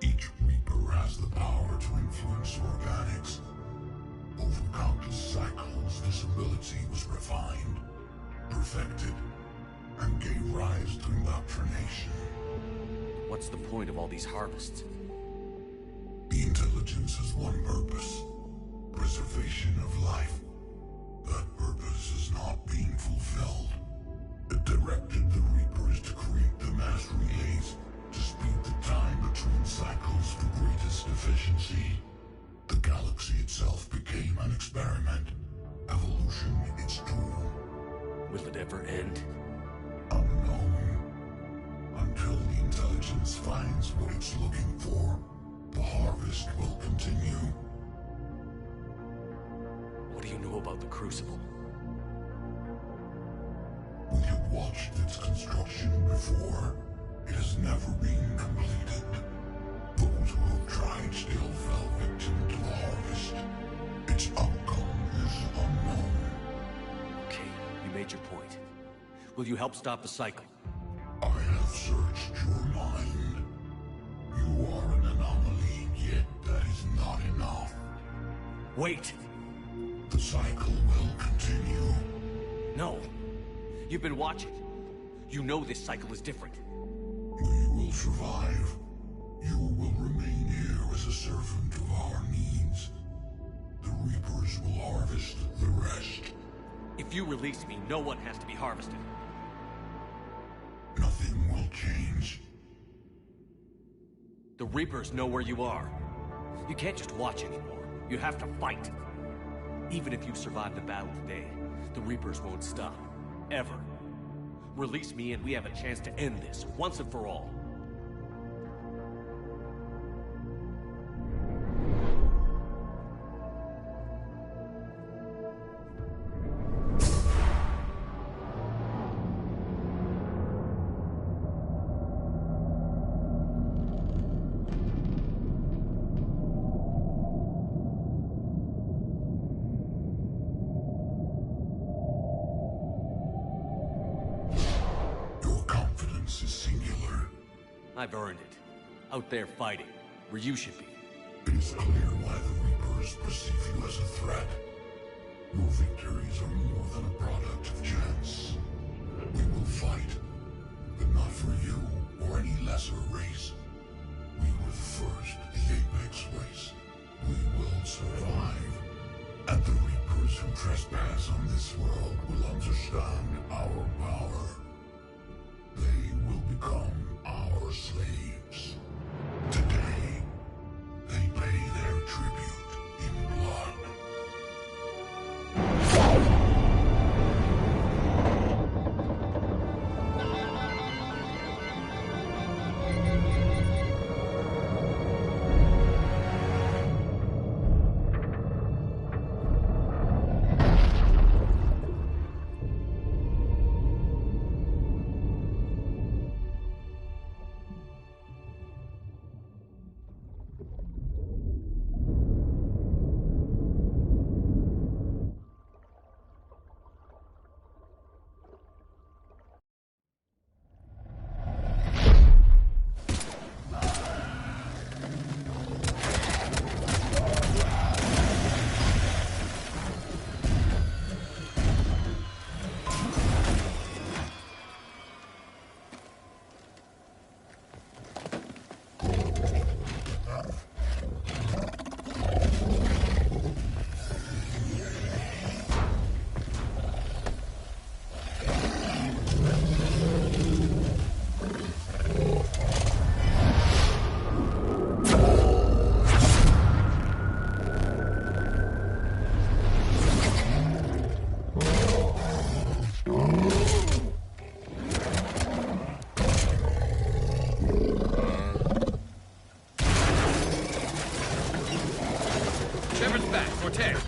Each reaper has the power to influence organics. Over countless cycles, this ability was refined, perfected, and gave rise to indoctrination. What's the point of all these harvests? The intelligence has one purpose: preservation of life. That purpose is not being fulfilled. It directed the Reapers to create the mass relays to speed the time between cycles for greatest efficiency. The galaxy itself became an experiment. Evolution its tool. Will it ever end? Unknown. Until the intelligence finds what it's looking for, the harvest will continue. What do you know about the Crucible? We have watched its construction before. It has never been completed. Those who have tried still fell victim to the harvest. Its outcome is unknown. Okay, you made your point. Will you help stop the cycle? I have searched your mind. You are an anomaly, yet that is not enough. Wait! The cycle will continue. No. You've been watching. You know this cycle is different. We will survive. You will remain here as a servant of our needs. The Reapers will harvest the rest. If you release me, no one has to be harvested. Nothing will change. The Reapers know where you are. You can't just watch anymore. You have to fight. Even if you survive the battle today, the Reapers won't stop. Ever. Release me and we have a chance to end this, once and for all. I've earned it. Out there fighting, where you should be. It is clear why the Reapers perceive you as a threat. Your victories are more than a product of chance. We will fight, but not for you or any lesser race. We were the first, the Apex race. We will survive. And the Reapers who trespass on this world will understand our power. They will become our slaves. Today, they pay their tribute in blood.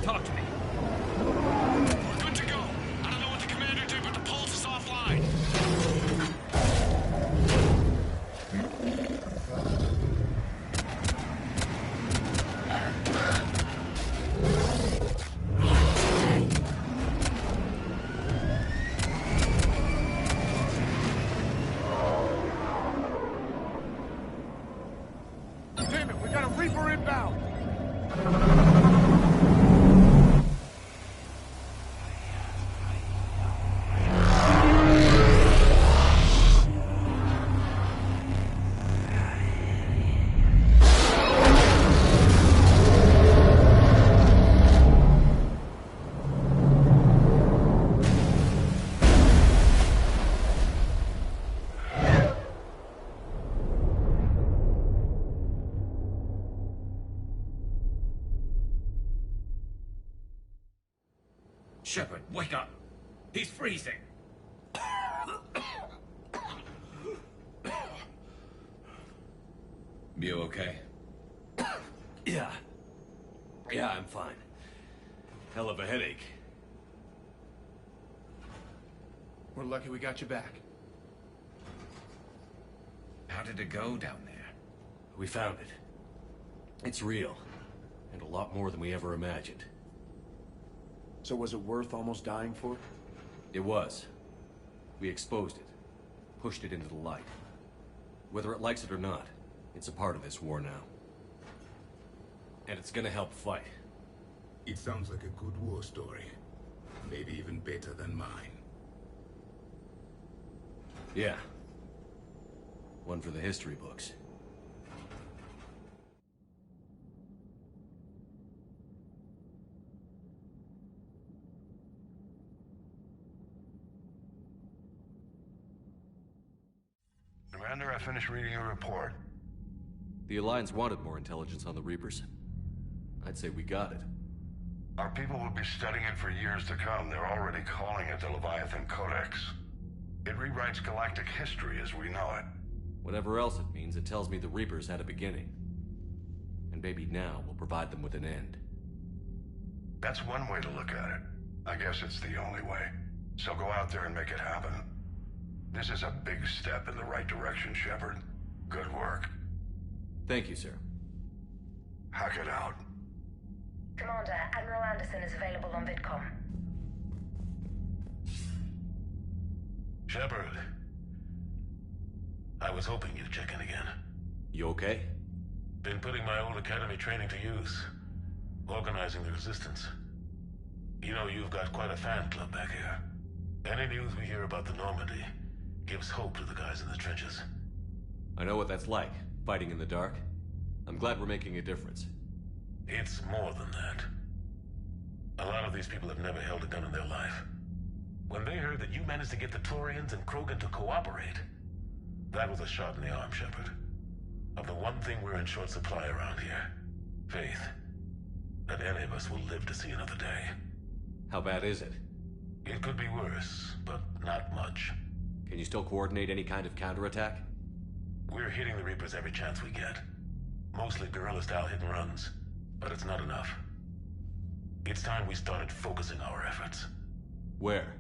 Talk to me. We're good to go. I don't know what the commander did, but the pulse is offline. Reaper inbound! Shepard, wake up! He's freezing! You okay? Yeah. Yeah, I'm fine. Hell of a headache. We're lucky we got you back. How did it go down there? We found it. It's real. And a lot more than we ever imagined. So was it worth almost dying for? It was. We exposed it. Pushed it into the light. Whether it likes it or not, it's a part of this war now. And it's gonna help fight. It sounds like a good war story. Maybe even better than mine. Yeah. One for the history books. Commander, I finished reading your report. The Alliance wanted more intelligence on the Reapers. I'd say we got it. Our people will be studying it for years to come. They're already calling it the Leviathan Codex. It rewrites galactic history as we know it. Whatever else it means, it tells me the Reapers had a beginning. And maybe now will provide them with an end. That's one way to look at it. I guess it's the only way. So go out there and make it happen. This is a big step in the right direction, Shepard. Good work. Thank you, sir. Hack it out. Commander, Admiral Anderson is available on VidCom. Shepard. I was hoping you'd check in again. You okay? Been putting my old academy training to use. Organizing the resistance. You know, you've got quite a fan club back here. Any news we hear about the Normandy gives hope to the guys in the trenches. I know what that's like, fighting in the dark. I'm glad we're making a difference. It's more than that. A lot of these people have never held a gun in their life. When they heard that you managed to get the Turians and Krogan to cooperate, that was a shot in the arm, Shepard. Of the one thing we're in short supply around here. Faith. That any of us will live to see another day. How bad is it? It could be worse, but not much. Can you still coordinate any kind of counterattack? We're hitting the Reapers every chance we get. Mostly guerrilla-style hit and runs, but it's not enough. It's time we started focusing our efforts. Where?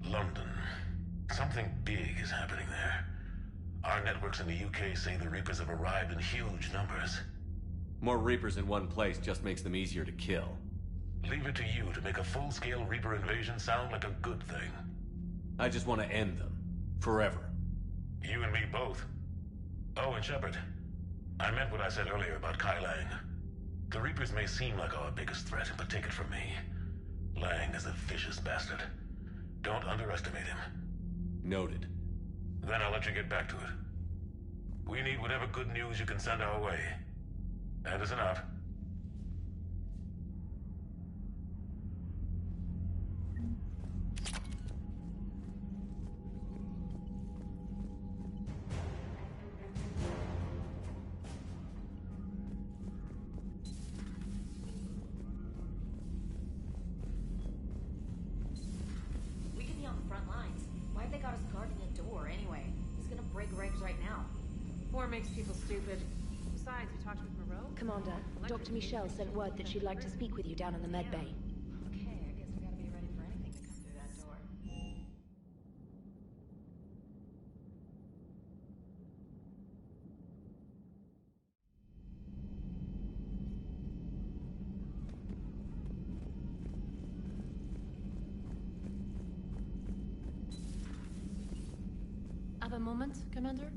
London. Something big is happening there. Our networks in the UK say the Reapers have arrived in huge numbers. More Reapers in one place just makes them easier to kill. Leave it to you to make a full-scale Reaper invasion sound like a good thing. I just want to end them. Forever. You and me both. Oh, and Shepard. I meant what I said earlier about Kai Lang. The Reapers may seem like our biggest threat, but take it from me. Lang is a vicious bastard. Don't underestimate him. Noted. Then I'll let you get back to it. We need whatever good news you can send our way. That is enough. We could be on the front lines. Why have they got us guarding a door anyway? He's gonna break regs right now. War makes people stupid. Besides, we talked with Moreau. Commander, Dr. Michelle sent word that she'd like to speak with you down in the med bay. Okay, I guess we gotta be ready for anything to come through that door. Have a moment, Commander?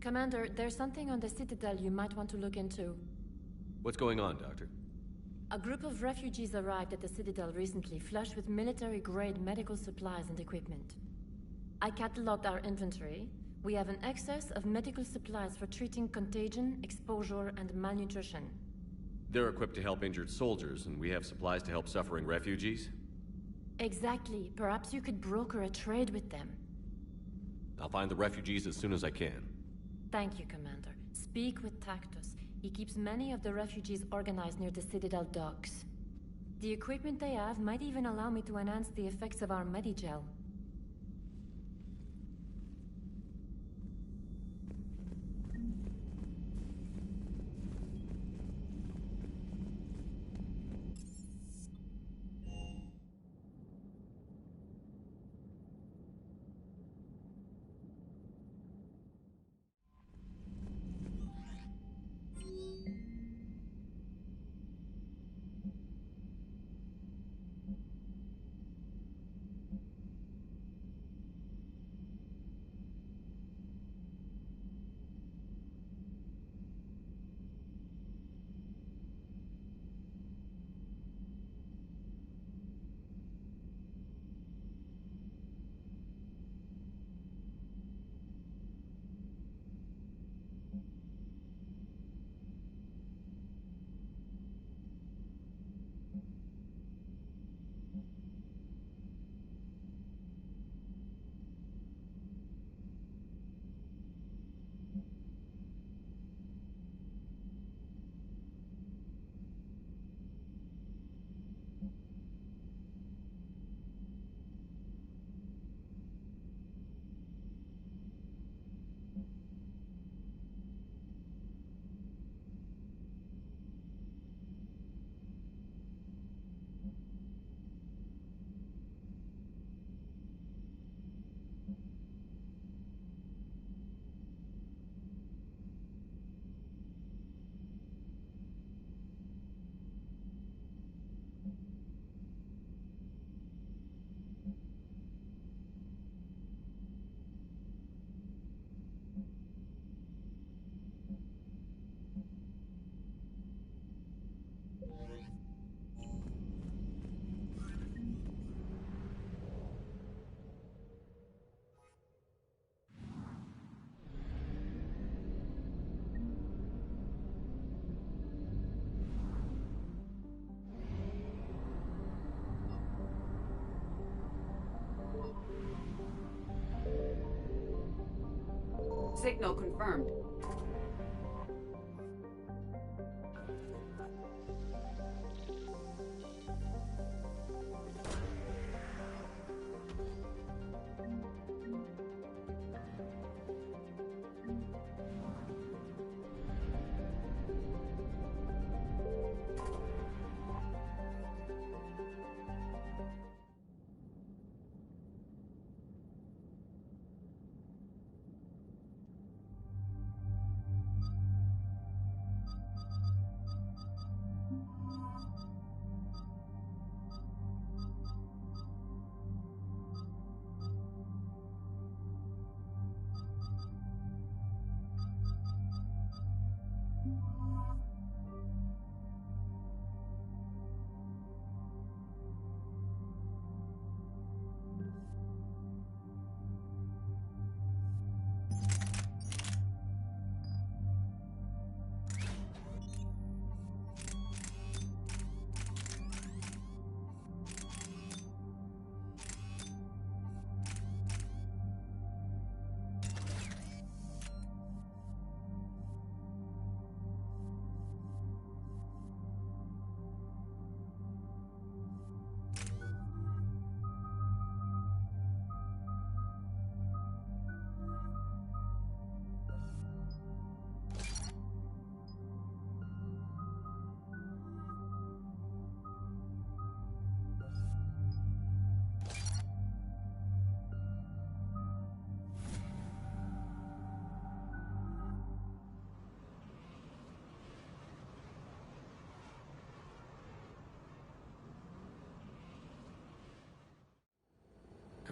Commander, there's something on the Citadel you might want to look into. What's going on, Doctor? A group of refugees arrived at the Citadel recently, flushed with military-grade medical supplies and equipment. I cataloged our inventory. We have an excess of medical supplies for treating contagion, exposure, and malnutrition. They're equipped to help injured soldiers, and we have supplies to help suffering refugees? Exactly. Perhaps you could broker a trade with them. I'll find the refugees as soon as I can. Thank you, Commander. Speak with Tactus. He keeps many of the refugees organized near the Citadel docks. The equipment they have might even allow me to enhance the effects of our Medigel. Signal confirmed.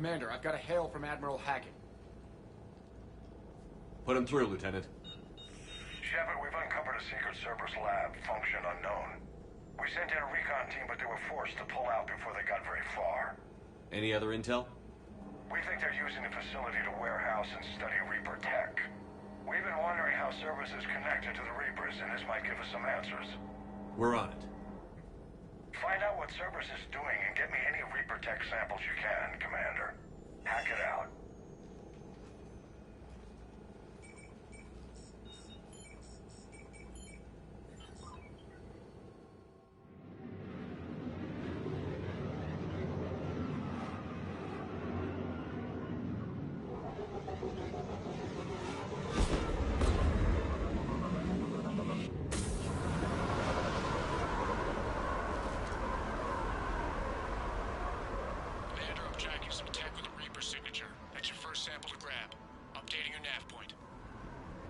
Commander, I've got a hail from Admiral Hackett. Put him through, Lieutenant. Shepard, we've uncovered a secret Cerberus lab, function unknown. We sent in a recon team, but they were forced to pull out before they got very far. Any other intel? We think they're using the facility to warehouse and study Reaper tech. We've been wondering how Cerberus is connected to the Reapers, and this might give us some answers. We're on it. Find out what Cerberus is doing and get me any Reaper tech samples you can, Commander. Hack it out.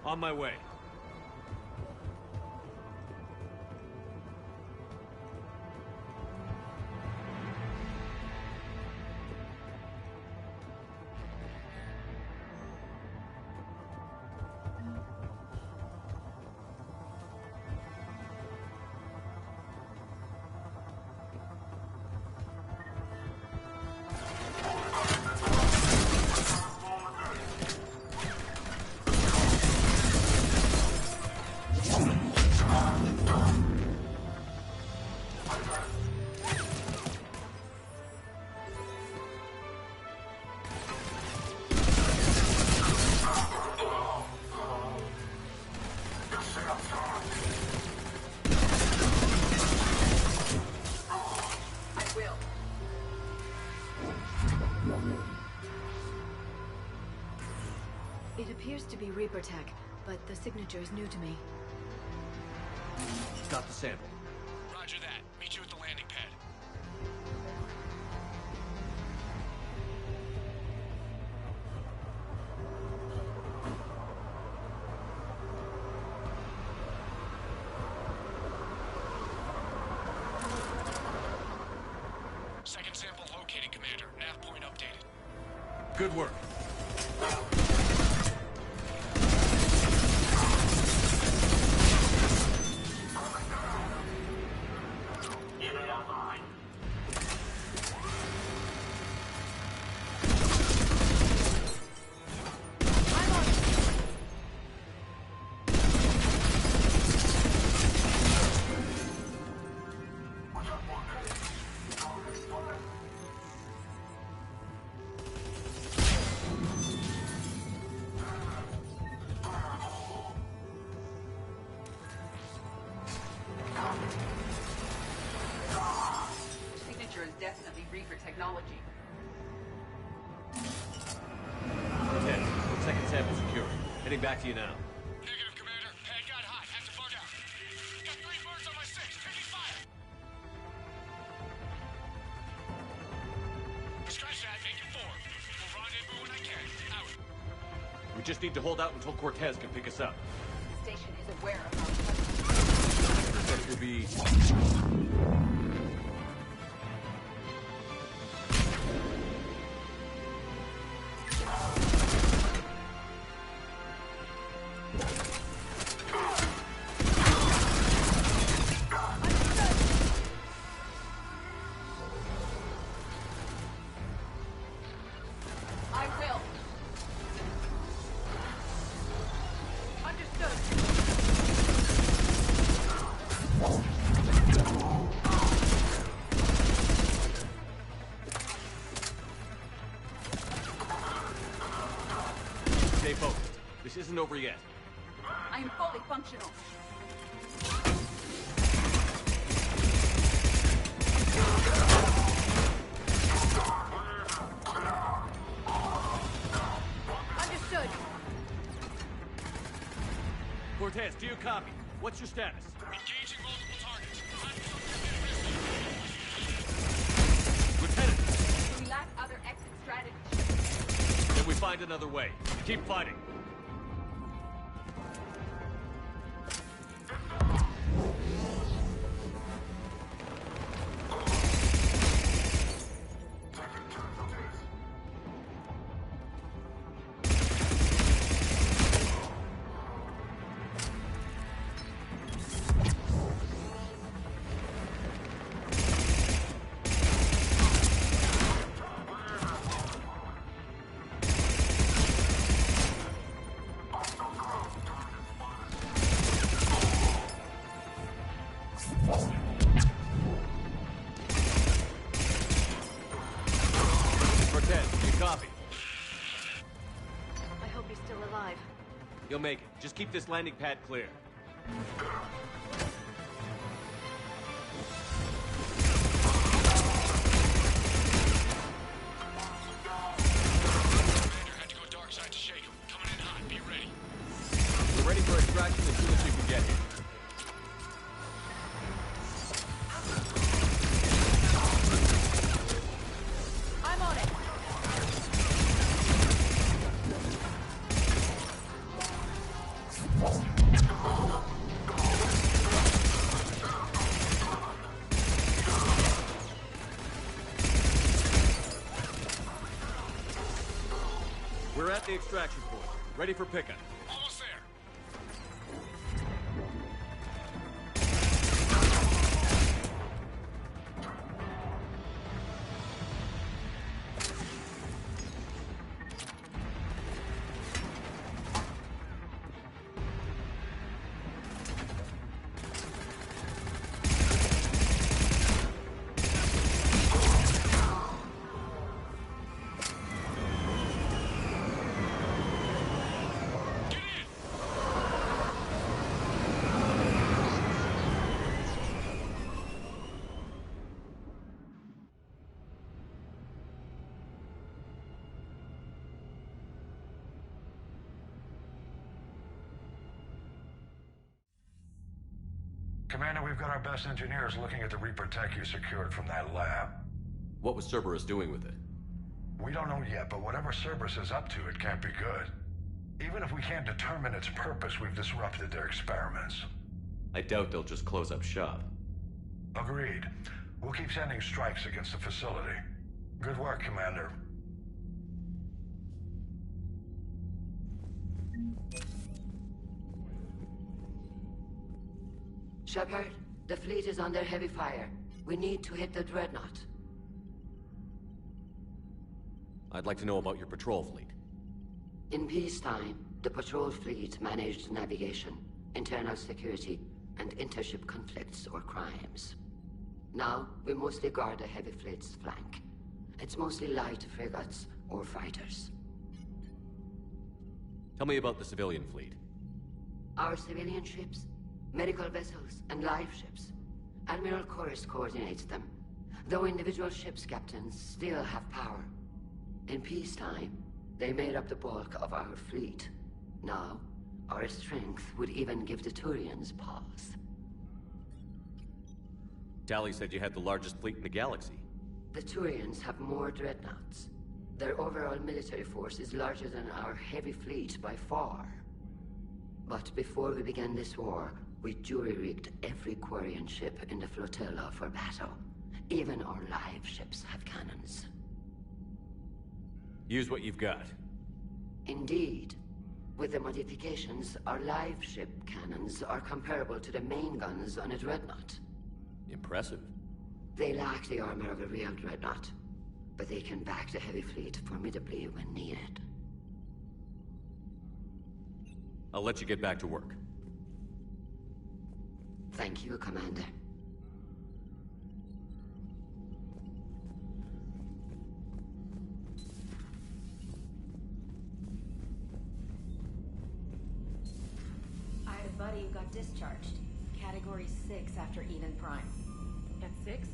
On my way. It appears to be Reaper tech, but the signature is new to me. Got the sample. Roger that. Meet you at the landing pad. Second sample located, Commander. Nav point updated. Good work. Signature is definitely Reaper technology. Okay, second sample secured. Heading back to you now. Negative, Commander. Pad got hot. Have to bug out. Got 3 birds on my 6. Taking fire. Scratch that. Make it 4. We'll rendezvous when I can. Out. We just need to hold out until Cortez can pick us up. The station is aware of our presence. That will be... I will. Understood. Stay focused. This isn't over yet. I am fully functional. Understood. Cortez, do you copy? What's your status? Engaging multiple targets. Lieutenant! We lack other exit strategies. Then we find another way. Keep fighting. You'll make it. Just keep this landing pad clear. Commander had to go dark side to shake him. Coming in hot. Be ready. We're ready for extraction as soon as you can get here. I'm on it. We're at the extraction point. Ready for pickup. Almost there. Commander, we've got our best engineers looking at the Reaper tech you secured from that lab. What was Cerberus doing with it? We don't know yet, but whatever Cerberus is up to, it can't be good. Even if we can't determine its purpose, we've disrupted their experiments. I doubt they'll just close up shop. Agreed. We'll keep sending strikes against the facility. Good work, Commander. Shepard, the fleet is under heavy fire. We need to hit the dreadnought. I'd like to know about your patrol fleet. In peacetime, the patrol fleet managed navigation, internal security, and intership conflicts or crimes. Now, we mostly guard the heavy fleet's flank. It's mostly light frigates or fighters. Tell me about the civilian fleet. Our civilian ships, medical vessels, and live ships. Admiral Chorus coordinates them, though individual ships' captains still have power. In peacetime, they made up the bulk of our fleet. Now, our strength would even give the Turians pause. Tali said you had the largest fleet in the galaxy. The Turians have more dreadnoughts. Their overall military force is larger than our heavy fleet by far. But before we began this war, we jury-rigged every Quarian ship in the flotilla for battle. Even our live ships have cannons. Use what you've got. Indeed. With the modifications, our live ship cannons are comparable to the main guns on a dreadnought. Impressive. They lack the armor of a real dreadnought, but they can back the heavy fleet formidably when needed. I'll let you get back to work. Thank you, Commander. I had a buddy who got discharged. Category 6 after Eden Prime. At 6?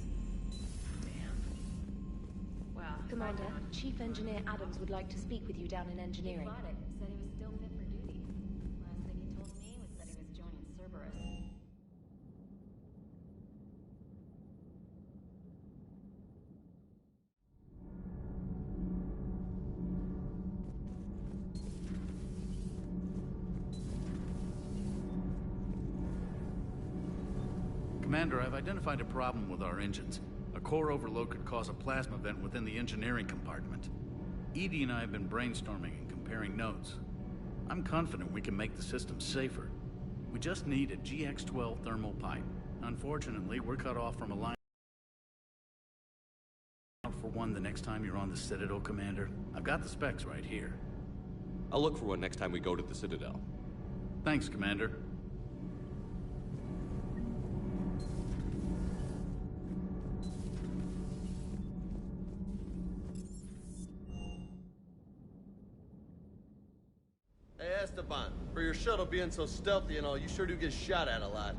Well, Commander, Chief Engineer Adams would like to speak with you down in engineering. He fought it. Said he was still fit for duty. Last thing he told me was that he was joining Cerberus. Commander, I've identified a problem with our engines. A core overload could cause a plasma vent within the engineering compartment. Edie and I have been brainstorming and comparing notes. I'm confident we can make the system safer. We just need a GX-12 thermal pipe. Unfortunately, we're cut off from a line for one the next time you're on the Citadel, Commander. I've got the specs right here. I'll look for one next time we go to the Citadel. Thanks, Commander. Hey, Esteban, for your shuttle being so stealthy and all, you sure do get shot at a lot.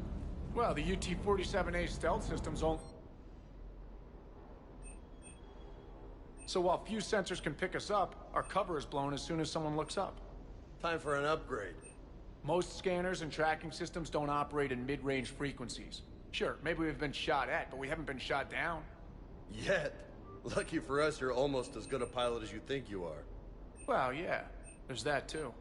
Well, the UT-47A stealth system's on... So while few sensors can pick us up, our cover is blown as soon as someone looks up. Time for an upgrade. Most scanners and tracking systems don't operate in mid-range frequencies. Sure, maybe we've been shot at, but we haven't been shot down. Yet. Lucky for us, you're almost as good a pilot as you think you are. Well, yeah. There's that, too.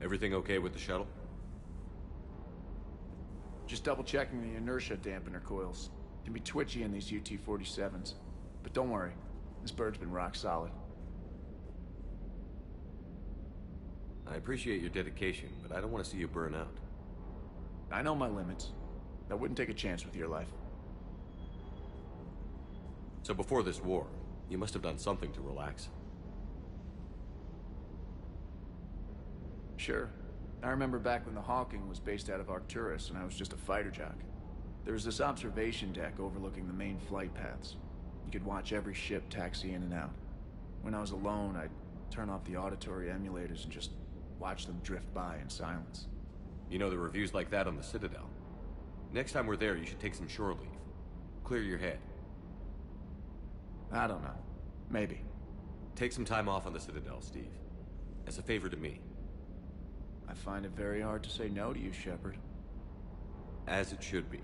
Everything okay with the shuttle? Just double-checking the inertia dampener coils. Can be twitchy in these UT-47s. But don't worry, this bird's been rock solid. I appreciate your dedication, but I don't want to see you burn out. I know my limits. I wouldn't take a chance with your life. So before this war, you must have done something to relax. Sure. I remember back when the Hawking was based out of Arcturus and I was just a fighter jock. There's this observation deck overlooking the main flight paths. You could watch every ship taxi in and out. When I was alone, I'd turn off the auditory emulators and just watch them drift by in silence. You know, the reviews like that on the Citadel. Next time we're there, you should take some shore leave. Clear your head. I don't know. Maybe. Take some time off on the Citadel, Steve. As a favor to me. I find it very hard to say no to you, Shepard. As it should be.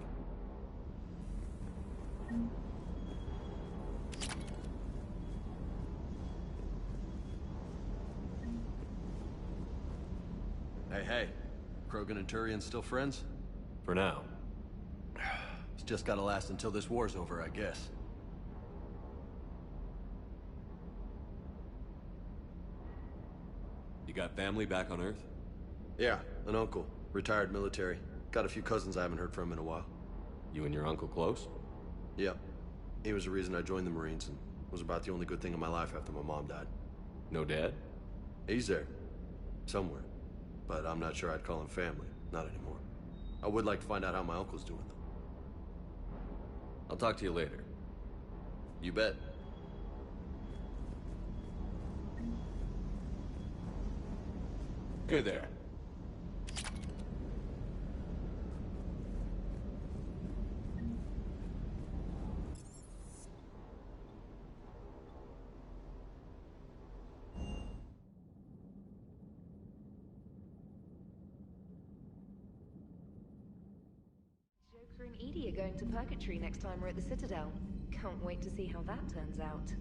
Hey. Krogan and Turian still friends? For now. It's just gotta last until this war's over, I guess. You got family back on Earth? Yeah, an uncle. Retired military. Got a few cousins I haven't heard from in a while. You and your uncle close? Yep. He was the reason I joined the Marines and was about the only good thing in my life after my mom died. No dad? He's there. Somewhere. But I'm not sure I'd call him family. Not anymore. I would like to find out how my uncle's doing, though. I'll talk to you later. You bet. Good there. Joker and Edie are going to Purgatory next time we're at the Citadel. Can't wait to see how that turns out.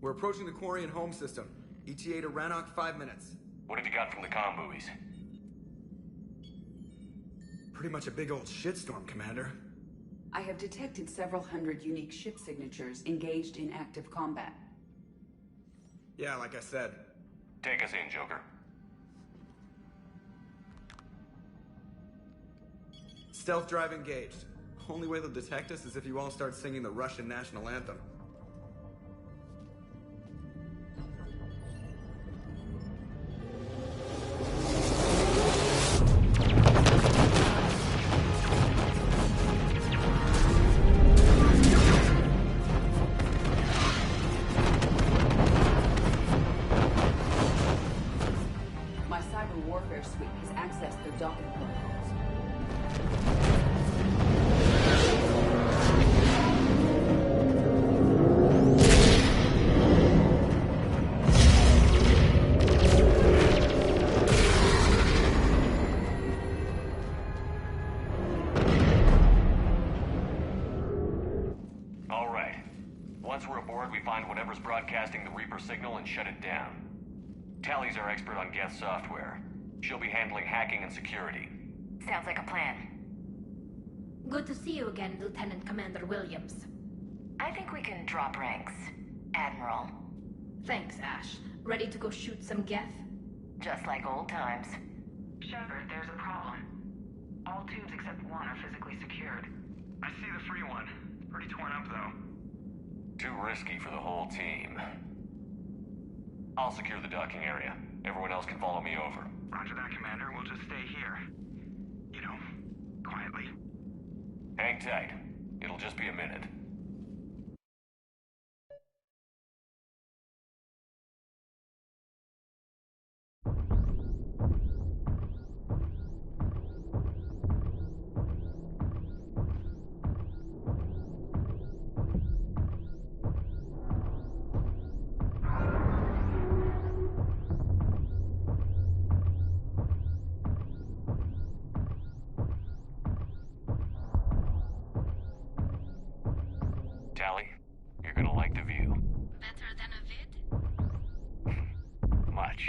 We're approaching the Quarian home system. ETA to Rannoch, 5 minutes. What have you got from the comm buoys? Pretty much a big old shitstorm, Commander. I have detected several hundred unique ship signatures engaged in active combat. Yeah, like I said. Take us in, Joker. Stealth drive engaged. Only way they'll detect us is if you all start singing the Russian national anthem. cyber warfare suite has accessed their docking protocols. All right. Once we're aboard, we find whatever's broadcasting the Reaper signal and shut it down. Tally's our expert on Geth software. She'll be handling hacking and security. Sounds like a plan. Good to see you again, Lieutenant Commander Williams. I think we can drop ranks, Admiral. Thanks, Ash. Ready to go shoot some Geth? Just like old times. Shepard, there's a problem. All tubes except one are physically secured. I see the free one. Pretty torn up, though. Too risky for the whole team. I'll secure the docking area. Everyone else can follow me over. Roger that, Commander. We'll just stay here. You know, quietly. Hang tight. It'll just be a minute. Tally, you're gonna like the view. Better than a vid? Much.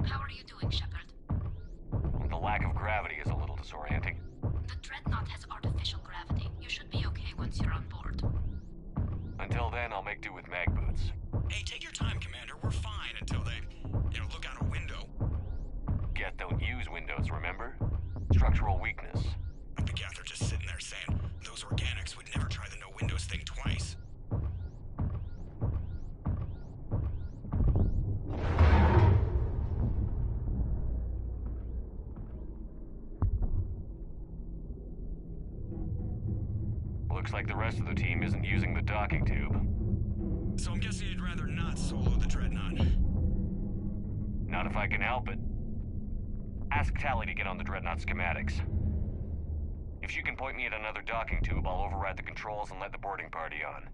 How are you doing, Shepard? The lack of gravity is a little disorienting. The Dreadnought has artificial gravity. You should be okay once you're on board. Until then, I'll make do with mag boots. Hey, take your time, Commander. We're fine until they, look out a window. Geth don't use windows, remember? Structural weakness. The Geth are just sitting there saying, those organics would never try the no windows thing twice. Looks like the rest of the team isn't using the docking tube. So I'm guessing you'd rather not solo the Dreadnought. Not if I can help it. Ask Tally to get on the Dreadnought schematics. If she can point me at another docking tube, I'll override the controls and let the boarding party on.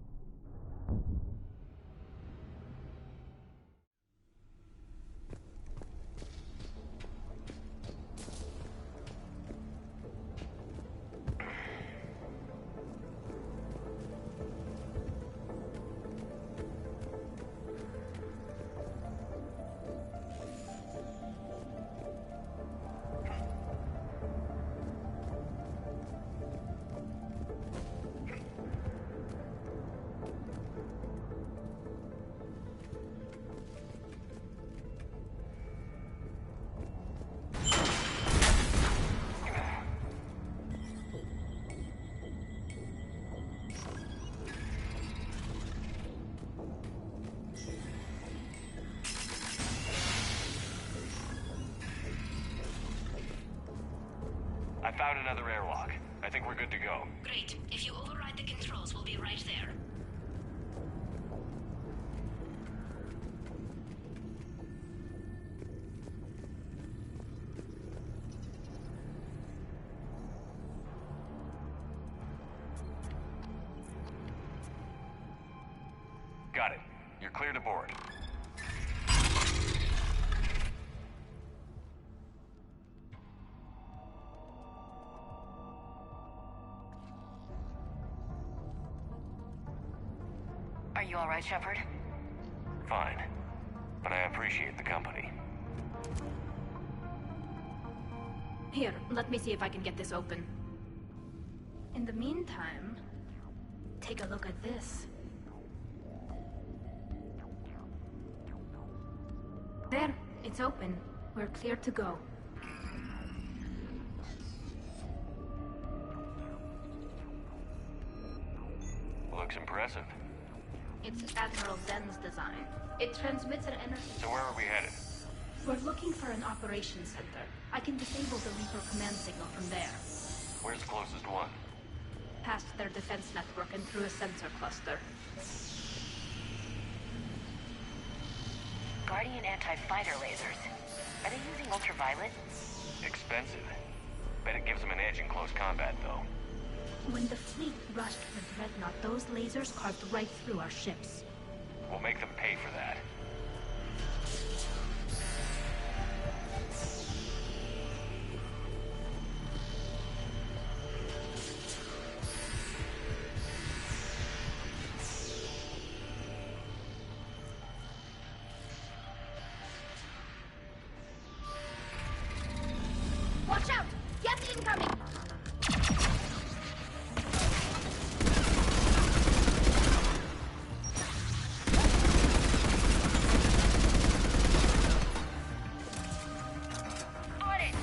I found another airlock. I think we're good to go. Great. If you override the controls, we'll be right there. Got it. You're clear to board. Are you all right, Shepard? Fine. But I appreciate the company. Here, let me see if I can get this open. In the meantime, take a look at this. There, it's open. We're clear to go. Looks impressive. It's Admiral Zen's design. It transmits an energy... So where are we headed? We're looking for an operations center. I can disable the Reaper command signal from there. Where's the closest one? Past their defense network and through a sensor cluster. Guardian anti-fighter lasers. Are they using ultraviolet? Expensive. Bet it gives them an edge in close combat, though. When the fleet rushed for Dreadnought, those lasers carved right through our ships. We'll make them pay for that. Watch out! Gas incoming! On it!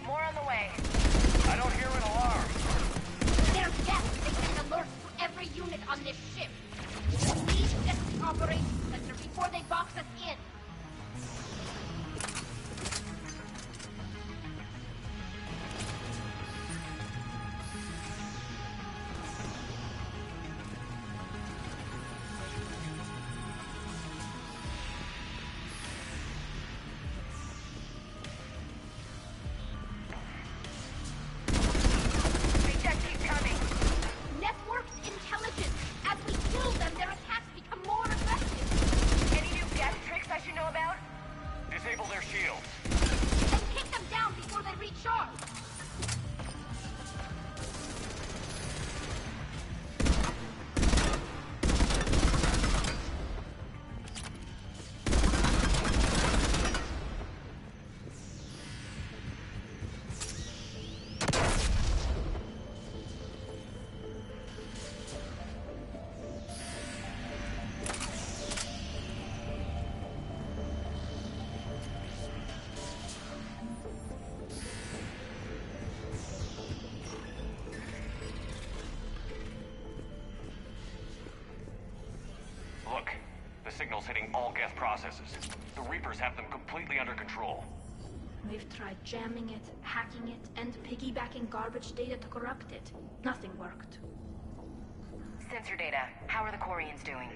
More on the way. I don't hear an alarm. There's gas signaling alerts to every unit on this ship. We need to get to the operations center before they box us in. They just keep coming. Networked intelligence. As we kill them, their attacks become more effective. Any new gas tricks I should know about? Disable their shields. And kick them down before they recharge. Look, the signal's hitting all gas processes. The Reapers have them completely under control. We've tried jamming it, hacking it, and piggybacking garbage data to corrupt it. Nothing worked. Sensor data. How are the Quarians doing?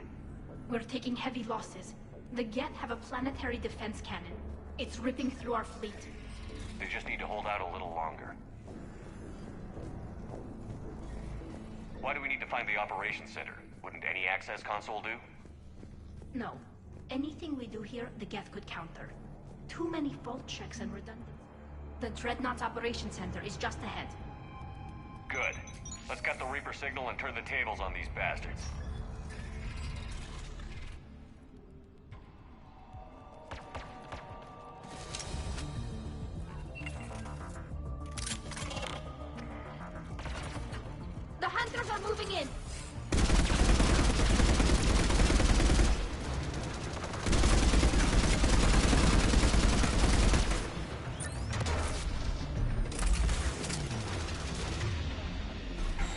We're taking heavy losses. The Geth have a planetary defense cannon. It's ripping through our fleet. They just need to hold out a little longer. Why do we need to find the operations center? Wouldn't any access console do? No. Anything we do here, the Geth could counter. Too many fault checks and redundancies. The Dreadnought's operation center is just ahead. Good. Let's get the Reaper signal and turn the tables on these bastards. The hunters are moving in!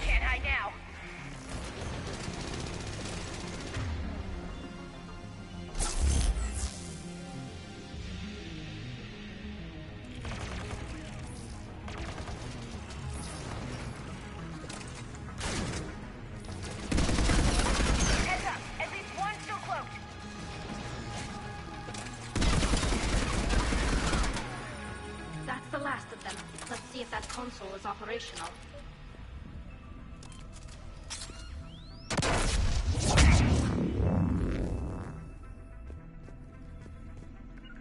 Can't hide now. Heads up. At least one still cloaked. That's the last of them. Let's see if that console is operational.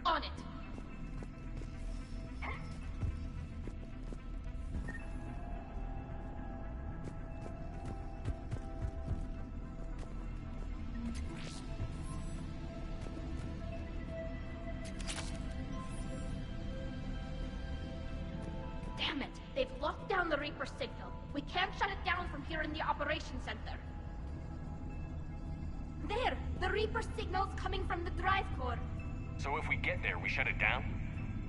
On it! Damn it! They've locked down the Reaper signal. We can't shut it down from here in the operations center. There! The Reaper signal's coming from the drive core. So if we get there, we shut it down?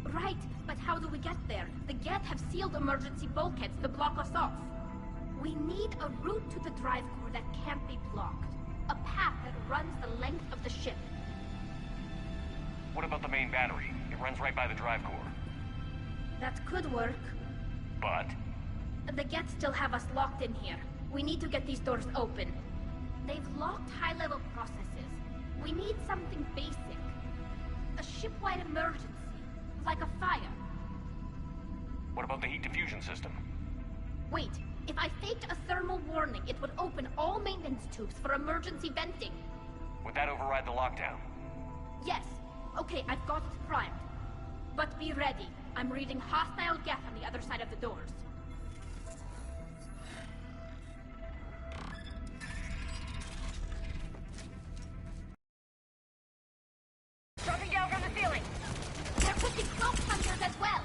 Right, But how do we get there? The Geth have sealed emergency bulkheads to block us off. We need a route to the drive core that can't be blocked. A path that runs the length of the ship. What about the main battery? It runs right by the drive core. That could work. But? The Geth still have us locked in here. We need to get these doors open. They've locked high-level processes. We need something basic. A ship-wide emergency. Like a fire. What about the heat diffusion system? Wait, if I faked a thermal warning, it would open all maintenance tubes for emergency venting. Would that override the lockdown? Yes. Okay, I've got it primed. But be ready. I'm reading hostile Geth on the other side of the doors. Dropping down from the ceiling! They're pushing smoke hunters as well!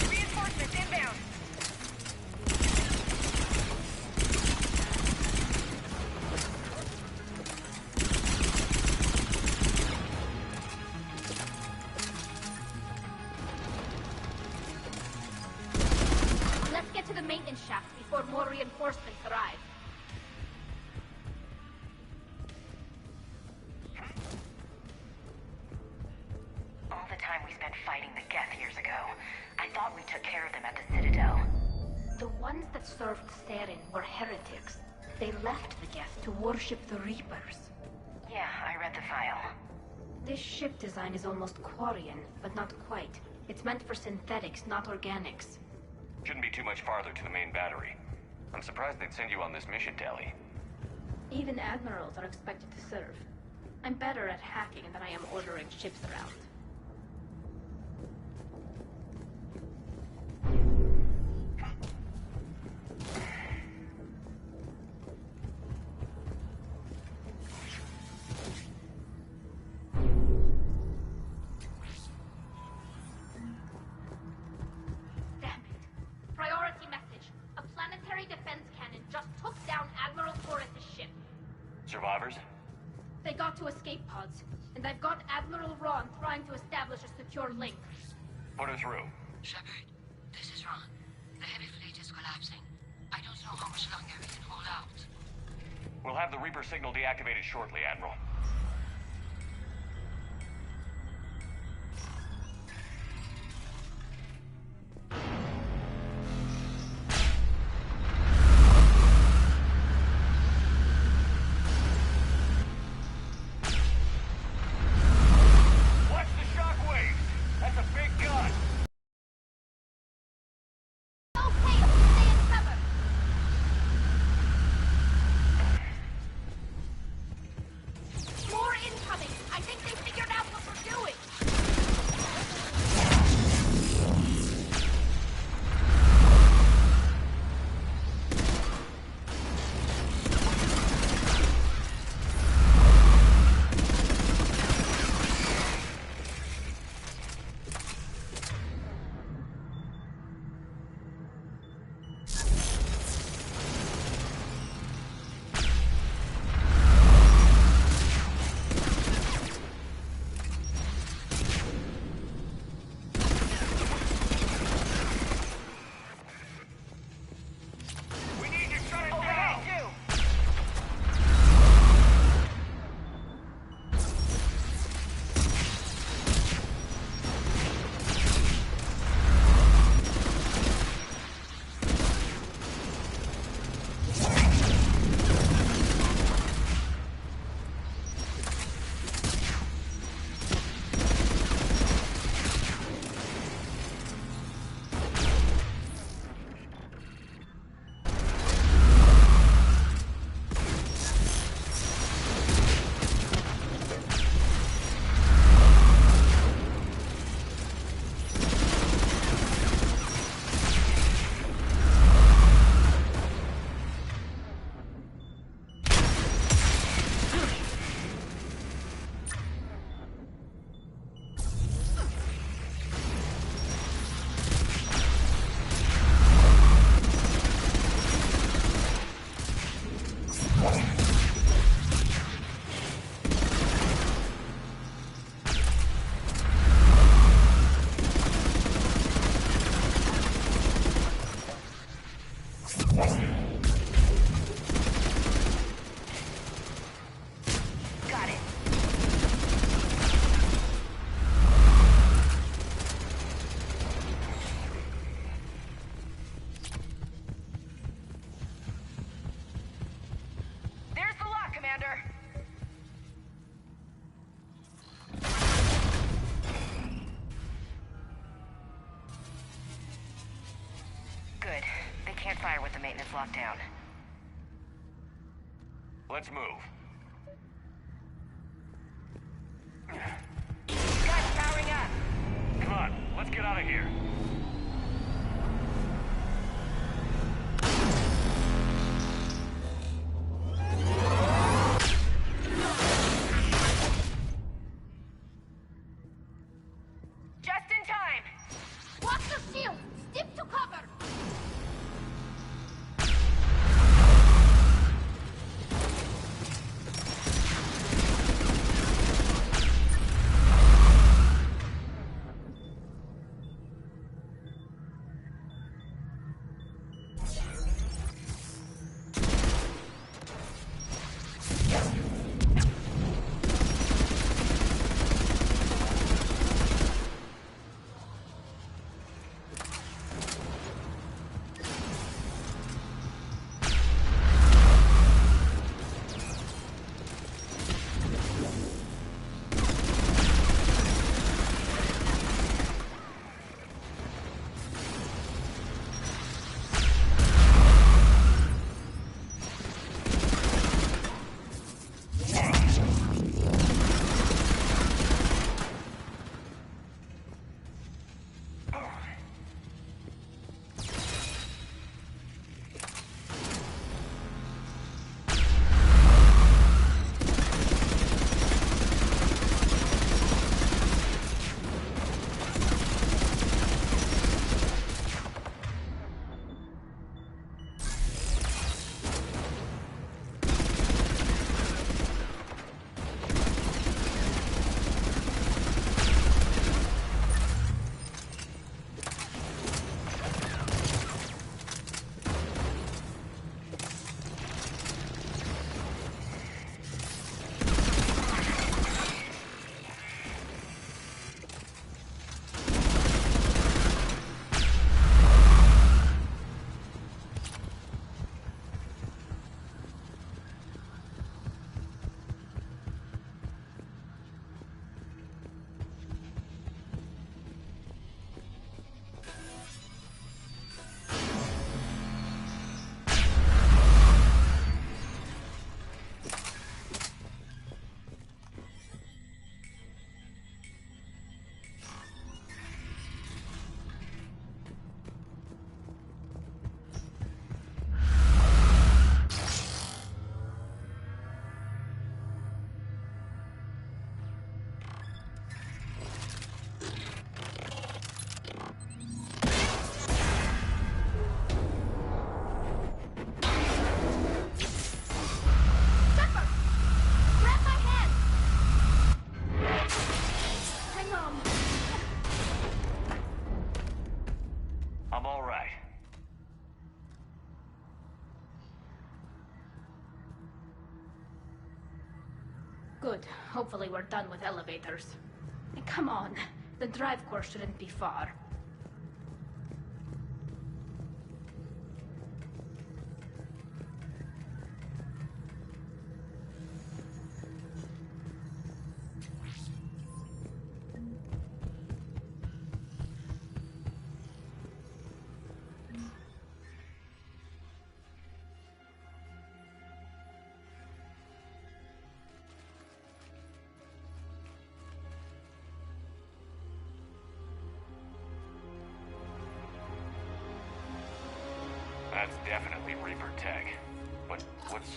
Reinforcements inbound! Let's get to the maintenance shaft before more reinforcements arrive. All the time we spent fighting the Geth years ago, I thought we took care of them at the Citadel. The ones that served Therin were heretics. They left the Geth to worship the Reapers. Yeah, I read the file. This ship design is almost Quarian, but not quite. It's meant for synthetics, not organics. Shouldn't be too much farther to the main battery. I'm surprised they'd send you on this mission, Tally. Even admirals are expected to serve. I'm better at hacking than I am ordering ships around. Damn it. Priority message. A planetary defense cannon just took down Admiral Torres' ship. Survivors? They got to escape pods, and I've got Admiral Ron trying to establish a secure link. Put her through. Shepard, this is Ron. The heavy fleet is collapsing. I don't know how much longer we can hold out. We'll have the Reaper signal deactivated shortly, Admiral. Watch the shockwave! That's a big gun! Okay, stay in cover! Commander. Good. They can't fire with the maintenance lockdown. Let's move. Guys, powering up. Come on, let's get out of here. Just in time. Watch your shield! Step to cover! Good. Hopefully we're done with elevators. And come on, the drive course shouldn't be far. That's definitely Reaper tech. But what's...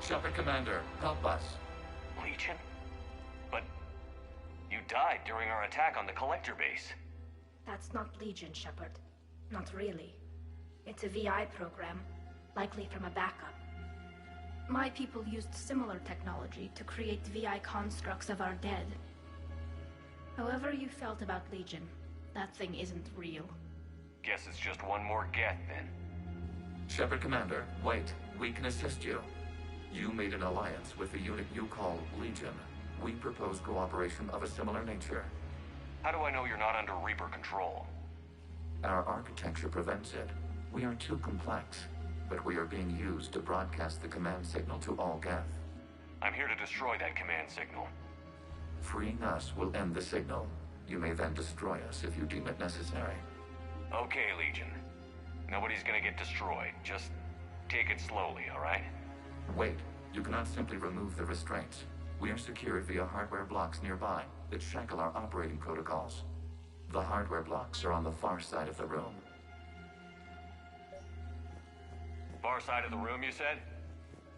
Shepard Commander, help us. Legion? But you died during our attack on the Collector base. That's not Legion, Shepard. Not really. It's a VI program, likely from a backup. My people used similar technology to create VI constructs of our dead. However you felt about Legion, that thing isn't real. Guess it's just one more get, then. Shepard Commander, wait. We can assist you. You made an alliance with the unit you call Legion. We propose cooperation of a similar nature. How do I know you're not under Reaper control? Our architecture prevents it. We are too complex, but we are being used to broadcast the command signal to all Geth. I'm here to destroy that command signal. Freeing us will end the signal. You may then destroy us if you deem it necessary. Okay, Legion. Nobody's gonna get destroyed. Just take it slowly, alright? Wait, you cannot simply remove the restraints. We are secured via hardware blocks nearby that shackle our operating protocols. The hardware blocks are on the far side of the room. Far side of the room, you said?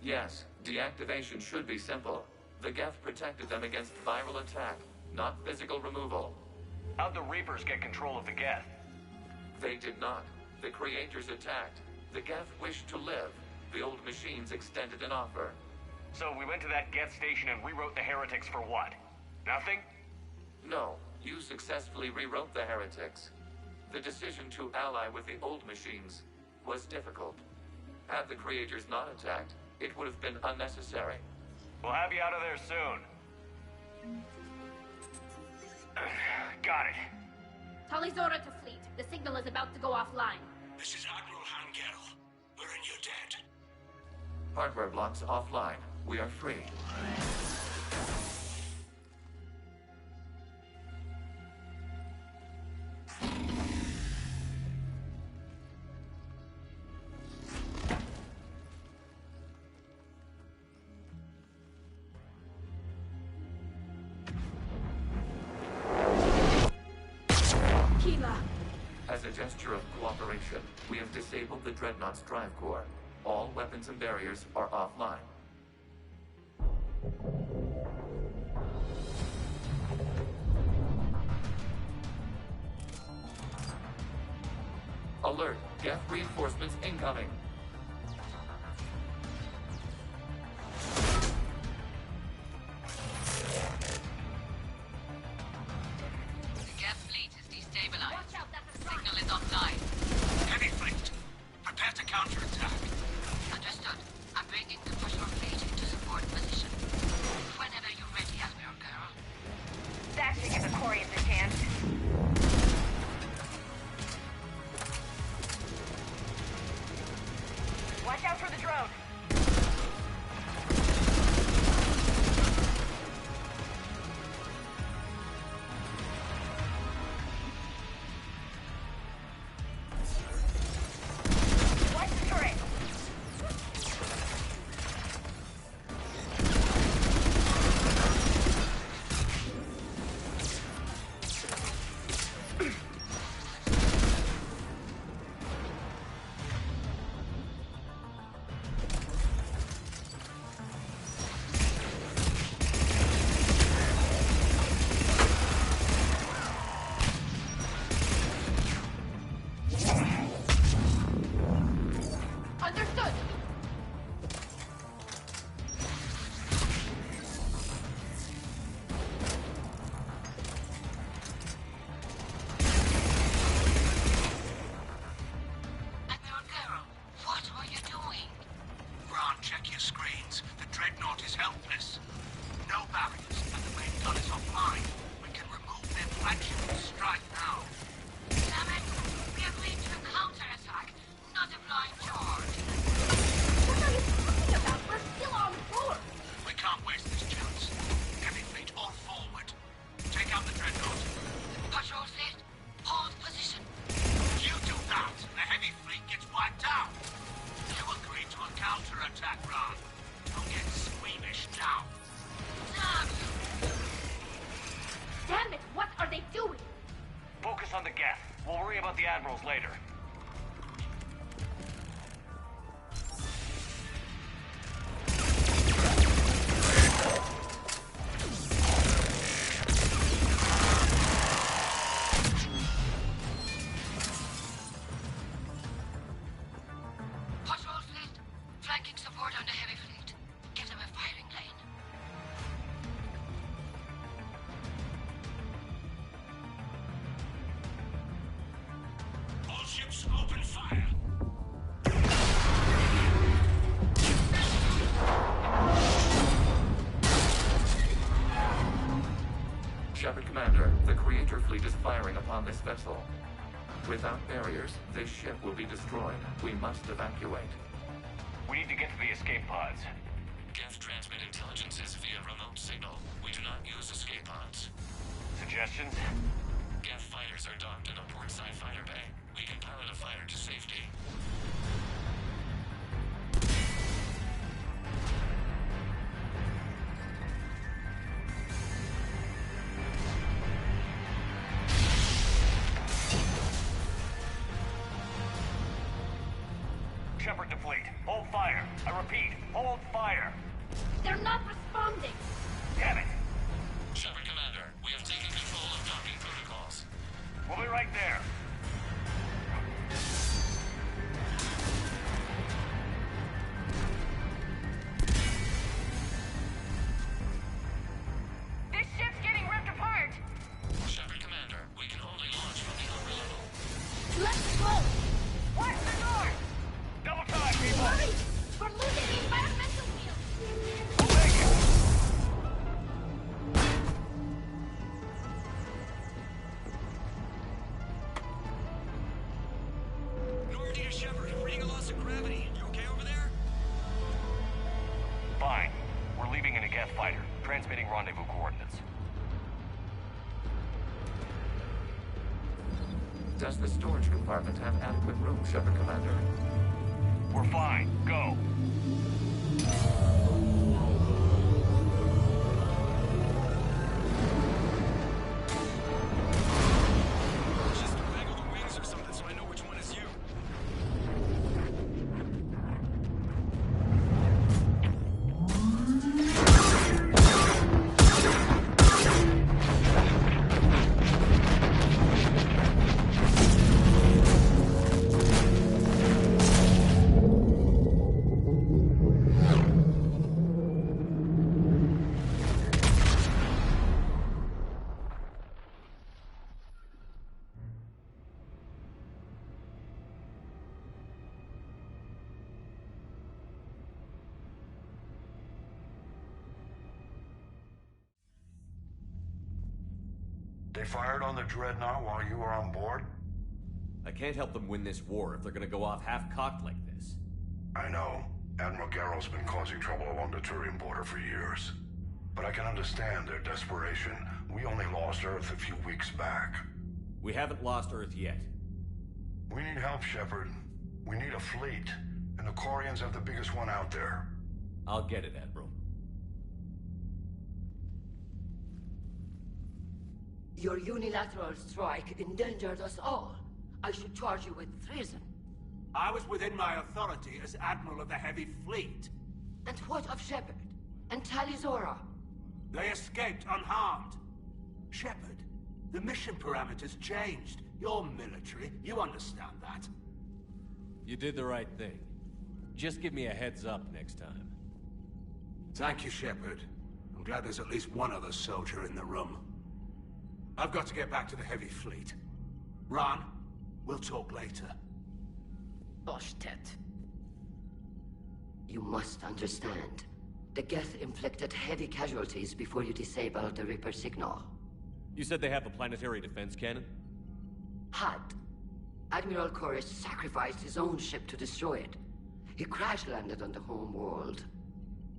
Yes, deactivation should be simple. The Geth protected them against viral attack, not physical removal. How'd the Reapers get control of the Geth? They did not. The creators attacked. The Geth wished to live. The old machines extended an offer. So we went to that Geth station and rewrote the heretics for what? Nothing? No, you successfully rewrote the heretics. The decision to ally with the old machines was difficult. Had the creators not attacked, it would have been unnecessary. We'll have you out of there soon. Got it. Talizora to fleet. The signal is about to go offline. This is Admiral Hangel. We're in your debt. Hardware blocks offline. We are free. As a gesture of cooperation, we have disabled the Dreadnought's drive core. All weapons and barriers are offline. Alert! Geth reinforcements incoming! Later. Patrol fleet, flanking support on the heavy fleet. Give them a firing lane. All ships open fire. Shepard Commander, the creator major fleet is firing upon this vessel. Without barriers, this ship will be destroyed. We must evacuate. We need to get to the escape pods. Geth transmit intelligences via remote signal. We do not use escape pods. Suggestions? Geth fighters are docked in a portside fighter bay. We can pilot a fighter to safety. Shepard to fleet. Hold fire. I repeat, hold fire. They're not responding! Damn it. Shepard Commander, we have taken control of docking protocols. We'll be right there. This ship's getting ripped apart! Shepard Commander, we can only launch from the upper level. Let's go! Watch the door! Double time, people! Hurry! We're losing the environmental field! Normandy to Shepard, reading a loss of gravity. You okay over there? Fine. We're leaving in a Geth fighter. Transmitting rendezvous coordinates. Does the storage compartment have adequate room, Shepard Commander? We're fine. Go. Just waggle the wings or something so I know which one is you. They fired on the Dreadnought while you were on board? I can't help them win this war if they're gonna go off half-cocked like this. I know. Admiral Garrow's been causing trouble along the Turian border for years. But I can understand their desperation. We only lost Earth a few weeks back. We haven't lost Earth yet. We need help, Shepard. We need a fleet. And the Corians have the biggest one out there. I'll get it, Admiral. Your unilateral strike endangered us all. I should charge you with treason. I was within my authority as Admiral of the Heavy Fleet. And what of Shepard? And Talizora? They escaped unharmed. Shepard, the mission parameters changed. You're military, you understand that. You did the right thing. Just give me a heads up next time. Thank you, Shepard. I'm glad there's at least one other soldier in the room. I've got to get back to the Heavy Fleet. Ron, we'll talk later. Boshtet. You must understand. The Geth inflicted heavy casualties before you disabled the Reaper signal. You said they have a planetary defense cannon? Had. Admiral Chorus sacrificed his own ship to destroy it. He crash-landed on the home world.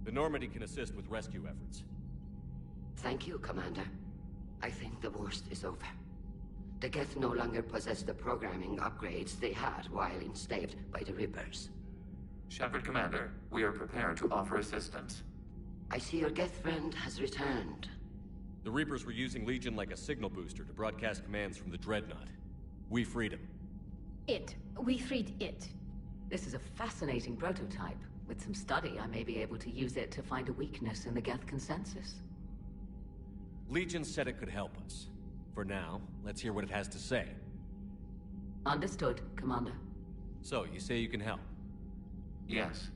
The Normandy can assist with rescue efforts. Thank you, Commander. I think the worst is over. The Geth no longer possess the programming upgrades they had while enslaved by the Reapers. Shepard Commander, we are prepared to offer assistance. I see your Geth friend has returned. The Reapers were using Legion like a signal booster to broadcast commands from the Dreadnought. We freed him. We freed it. This is a fascinating prototype. With some study, I may be able to use it to find a weakness in the Geth consensus. Legion said it could help us. For now, let's hear what it has to say. Understood, Commander. So, you say you can help? Yes.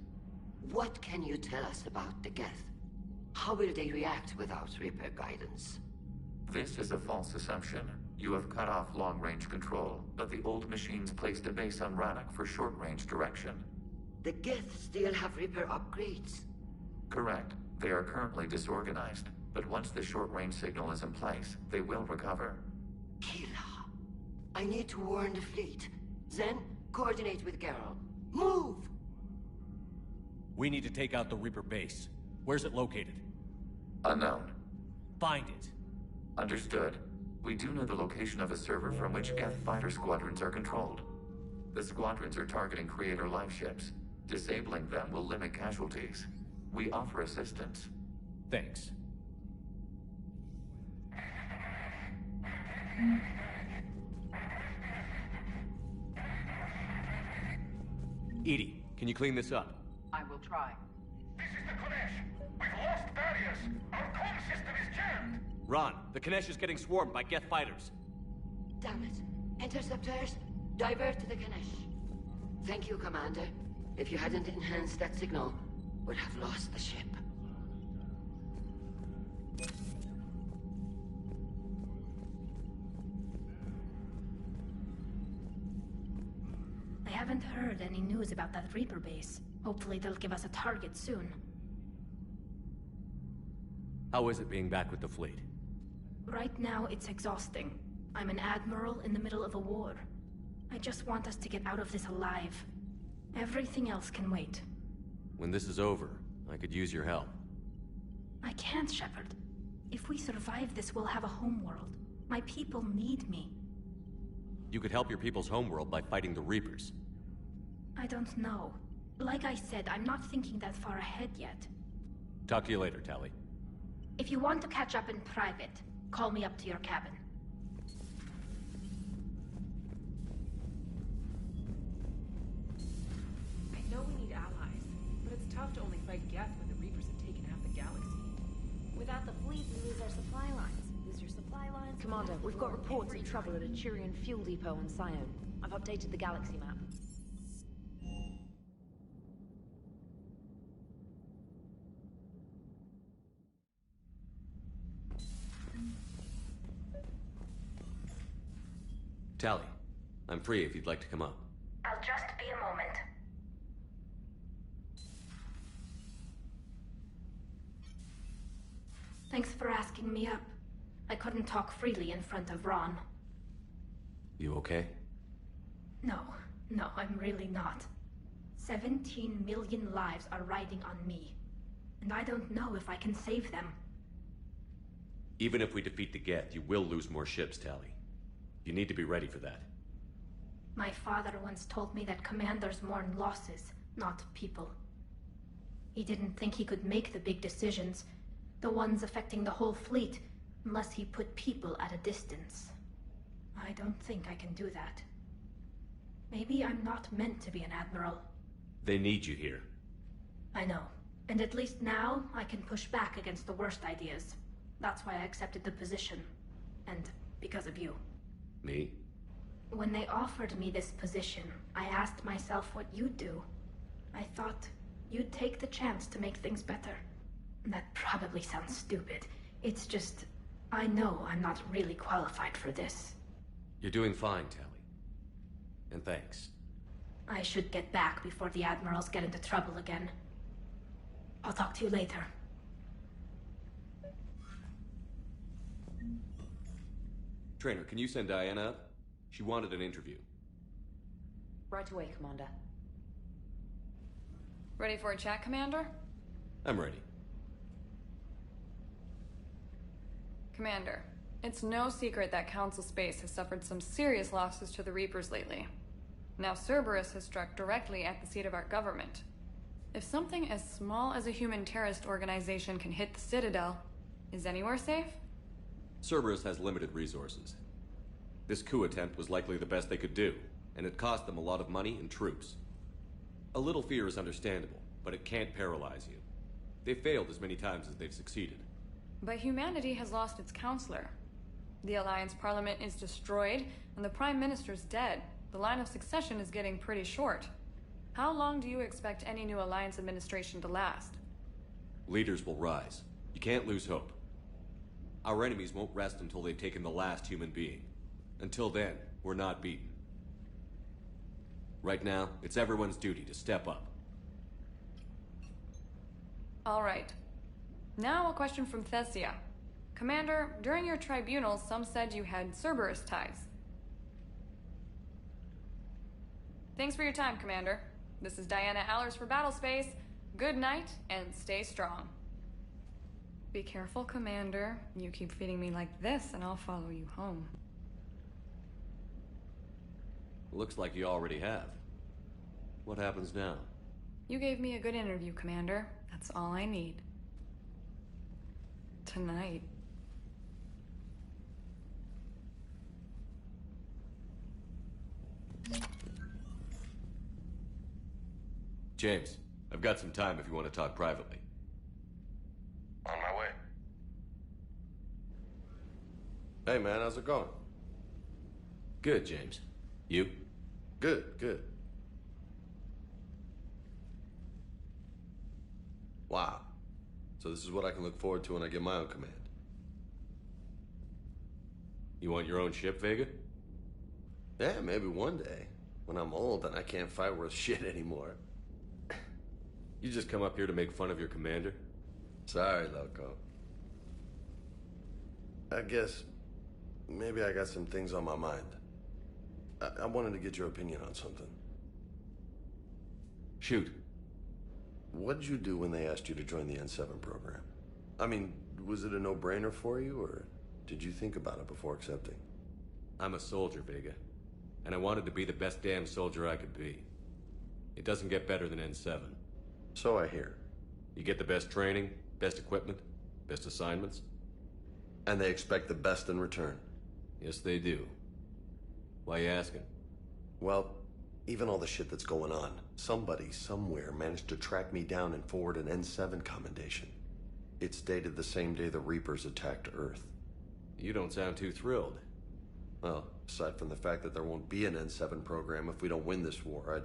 What can you tell us about the Geth? How will they react without Reaper guidance? This is a false assumption. You have cut off long-range control, but the old machines placed a base on Rannoch for short-range direction. The Geth still have Reaper upgrades? Correct. They are currently disorganized, but once the short-range signal is in place, they will recover. Kila, I need to warn the fleet. Then, coordinate with Geralt. Move! We need to take out the Reaper base. Where's it located? Unknown. Find it. Understood. We do know the location of a server from which Geth fighter squadrons are controlled. The squadrons are targeting Creator life ships. Disabling them will limit casualties. We offer assistance. Thanks. Edie, can you clean this up? I will try. This is the Konesh. We've lost barriers. Our comm system is jammed. Ron, the Kanesh is getting swarmed by Geth fighters. Damn it. Interceptors, divert to the Ganesh. Thank you, Commander. If you hadn't enhanced that signal, would have lost the ship. I haven't heard any news about that Reaper base. Hopefully they'll give us a target soon. How is it being back with the fleet? Right now, it's exhausting. I'm an admiral in the middle of a war. I just want us to get out of this alive. Everything else can wait. When this is over, I could use your help. I can't, Shepard. If we survive this, we'll have a homeworld. My people need me. You could help your people's homeworld by fighting the Reapers. I don't know. Like I said, I'm not thinking that far ahead yet. Talk to you later, Tali. If you want to catch up in private, call me up to your cabin. I know we need allies, but it's tough to only fight Geth when the Reapers have taken half the galaxy. Without the fleet, we lose our supply lines. Lose your supply lines? Commander, we've got reports of trouble at a Turian fuel depot on Sion. I've updated the galaxy map. Tali, I'm free if you'd like to come up. I'll just be a moment. Thanks for asking me up. I couldn't talk freely in front of Ron. You okay? No, I'm really not. 17 million lives are riding on me. And I don't know if I can save them. Even if we defeat the Geth, you will lose more ships, Tali. You need to be ready for that. My father once told me that commanders mourn losses, not people. He didn't think he could make the big decisions, the ones affecting the whole fleet, unless he put people at a distance. I don't think I can do that. Maybe I'm not meant to be an admiral. They need you here. I know. And at least now, I can push back against the worst ideas. That's why I accepted the position. And because of you. Me? When they offered me this position, I asked myself what you'd do. I thought you'd take the chance to make things better. That probably sounds stupid. It's just, I know I'm not really qualified for this. You're doing fine, Tali. And thanks. I should get back before the admirals get into trouble again. I'll talk to you later. Trainer, can you send Diana up? She wanted an interview. Right away, Commander. Ready for a chat, Commander? I'm ready. Commander, it's no secret that Council Space has suffered some serious losses to the Reapers lately. Now Cerberus has struck directly at the seat of our government. If something as small as a human terrorist organization can hit the Citadel, is anywhere safe? Cerberus has limited resources. This coup attempt was likely the best they could do, and it cost them a lot of money and troops. A little fear is understandable, but it can't paralyze you. They've failed as many times as they've succeeded. But humanity has lost its counselor. The Alliance Parliament is destroyed, and the Prime Minister's dead. The line of succession is getting pretty short. How long do you expect any new Alliance administration to last? Leaders will rise. You can't lose hope. Our enemies won't rest until they've taken the last human being. Until then, we're not beaten. Right now, it's everyone's duty to step up. All right. Now a question from Thessia. Commander, during your tribunal, some said you had Cerberus ties. Thanks for your time, Commander. This is Diana Allers for Battlespace. Good night, and stay strong. Be careful, Commander. You keep feeding me like this, and I'll follow you home. Looks like you already have. What happens now? You gave me a good interview, Commander. That's all I need. Tonight. James, I've got some time if you want to talk privately. On my way. Hey man, how's it going? Good, James. You? Good, good. Wow. So this is what I can look forward to when I get my own command. You want your own ship, Vega? Yeah, maybe one day. When I'm old and I can't fight worth shit anymore. You just come up here to make fun of your commander? Sorry, Loco. I guess maybe I got some things on my mind. I wanted to get your opinion on something. Shoot. What'd you do when they asked you to join the N7 program? I mean, was it a no-brainer for you, or did you think about it before accepting? I'm a soldier, Vega. And I wanted to be the best damn soldier I could be. It doesn't get better than N7. So I hear. You get the best training, best equipment, best assignments. And they expect the best in return. Yes, they do. Why you asking? Well, even all the shit that's going on, somebody somewhere managed to track me down and forward an N7 commendation. It's dated the same day the Reapers attacked Earth. You don't sound too thrilled. Well, aside from the fact that there won't be an N7 program if we don't win this war,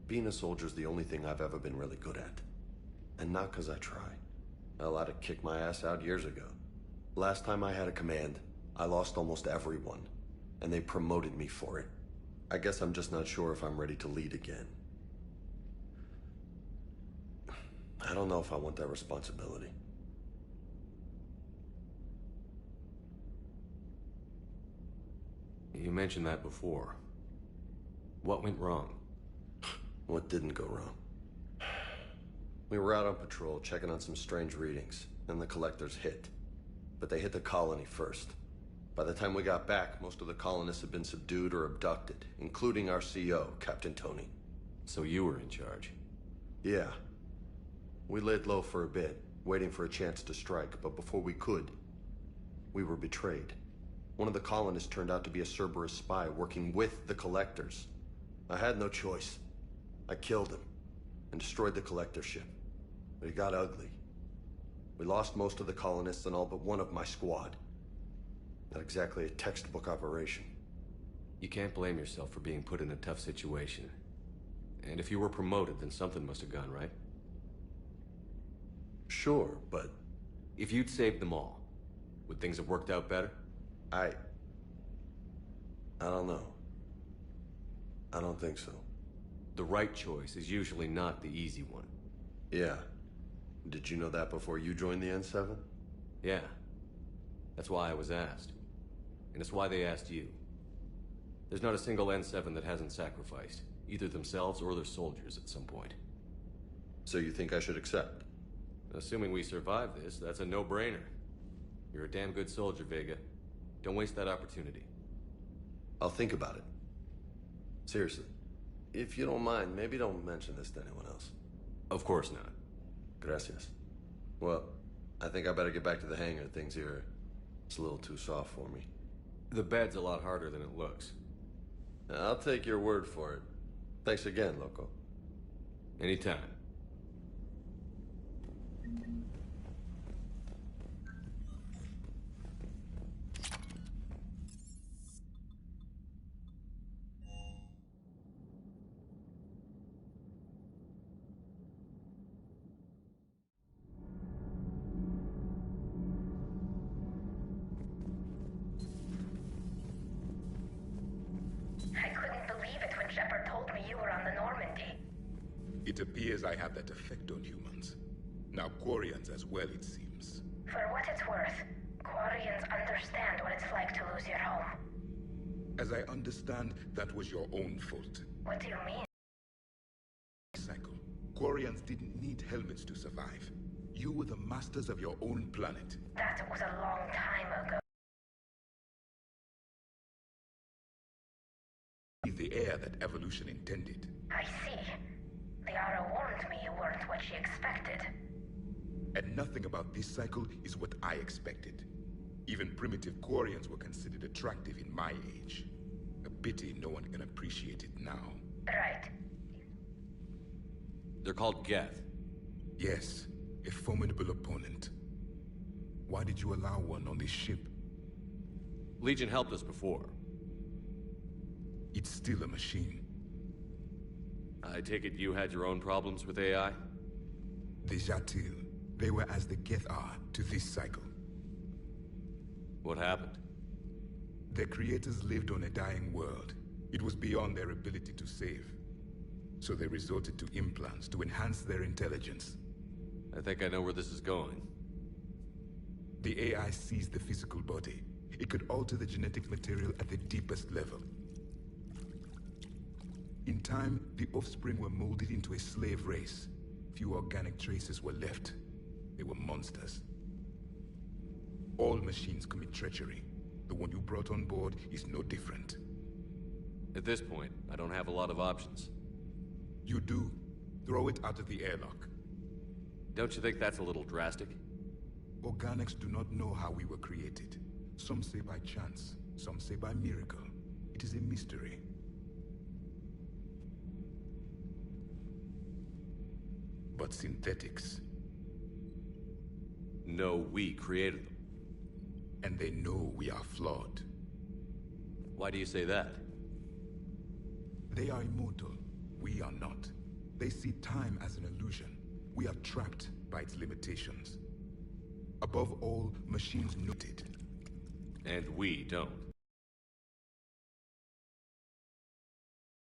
being a soldier's the only thing I've ever been really good at. And not because I try. Hell, I'd have kicked my ass out years ago. Last time I had a command, I lost almost everyone. And they promoted me for it. I guess I'm just not sure if I'm ready to lead again. I don't know if I want that responsibility. You mentioned that before. What went wrong? What didn't go wrong? We were out on patrol, checking on some strange readings, and the collectors hit. But they hit the colony first. By the time we got back, most of the colonists had been subdued or abducted, including our CO, Captain Tony. So you were in charge? Yeah. We laid low for a bit, waiting for a chance to strike, but before we could, we were betrayed. One of the colonists turned out to be a Cerberus spy working with the collectors. I had no choice. I killed him and destroyed the collector ship. But it got ugly. We lost most of the colonists and all but one of my squad. Not exactly a textbook operation. You can't blame yourself for being put in a tough situation. And if you were promoted, then something must have gone right. Sure, but... If you'd saved them all, would things have worked out better? I don't know. I don't think so. The right choice is usually not the easy one. Yeah. Did you know that before you joined the N7? Yeah. That's why I was asked. And it's why they asked you. There's not a single N7 that hasn't sacrificed, either themselves or their soldiers at some point. So you think I should accept? Assuming we survive this, that's a no-brainer. You're a damn good soldier, Vega. Don't waste that opportunity. I'll think about it. Seriously. If you don't mind, maybe don't mention this to anyone else. Of course not. Gracias. Well, I think I better get back to the hangar. Things here, it's a little too soft for me. The bed's a lot harder than it looks. I'll take your word for it. Thanks again, Loco. Anytime. It appears I have that effect on humans. Now Quarians as well, it seems. For what it's worth, Quarians understand what it's like to lose your home. As I understand, that was your own fault. What do you mean? Cycle. Quarians didn't need helmets to survive. You were the masters of your own planet. That was a long time ago. The air that evolution intended. I see. Liara warned me you weren't what she expected. And nothing about this cycle is what I expected. Even primitive Quarians were considered attractive in my age. A pity no one can appreciate it now. Right. They're called Geth. Yes, a formidable opponent. Why did you allow one on this ship? Legion helped us before. It's still a machine. I take it you had your own problems with AI? The Jatil. They were as the Geth are to this cycle. What happened? Their creators lived on a dying world. It was beyond their ability to save. So they resorted to implants to enhance their intelligence. I think I know where this is going. The AI sees the physical body. It could alter the genetic material at the deepest level. In time, the offspring were molded into a slave race. Few organic traces were left. They were monsters. All machines commit treachery. The one you brought on board is no different. At this point, I don't have a lot of options. You do. Throw it out of the airlock. Don't you think that's a little drastic? Organics do not know how we were created. Some say by chance, some say by miracle. It is a mystery. But synthetics... No, we created them. And they know we are flawed. Why do you say that? They are immortal. We are not. They see time as an illusion. We are trapped by its limitations. Above all, machines know it. And we don't.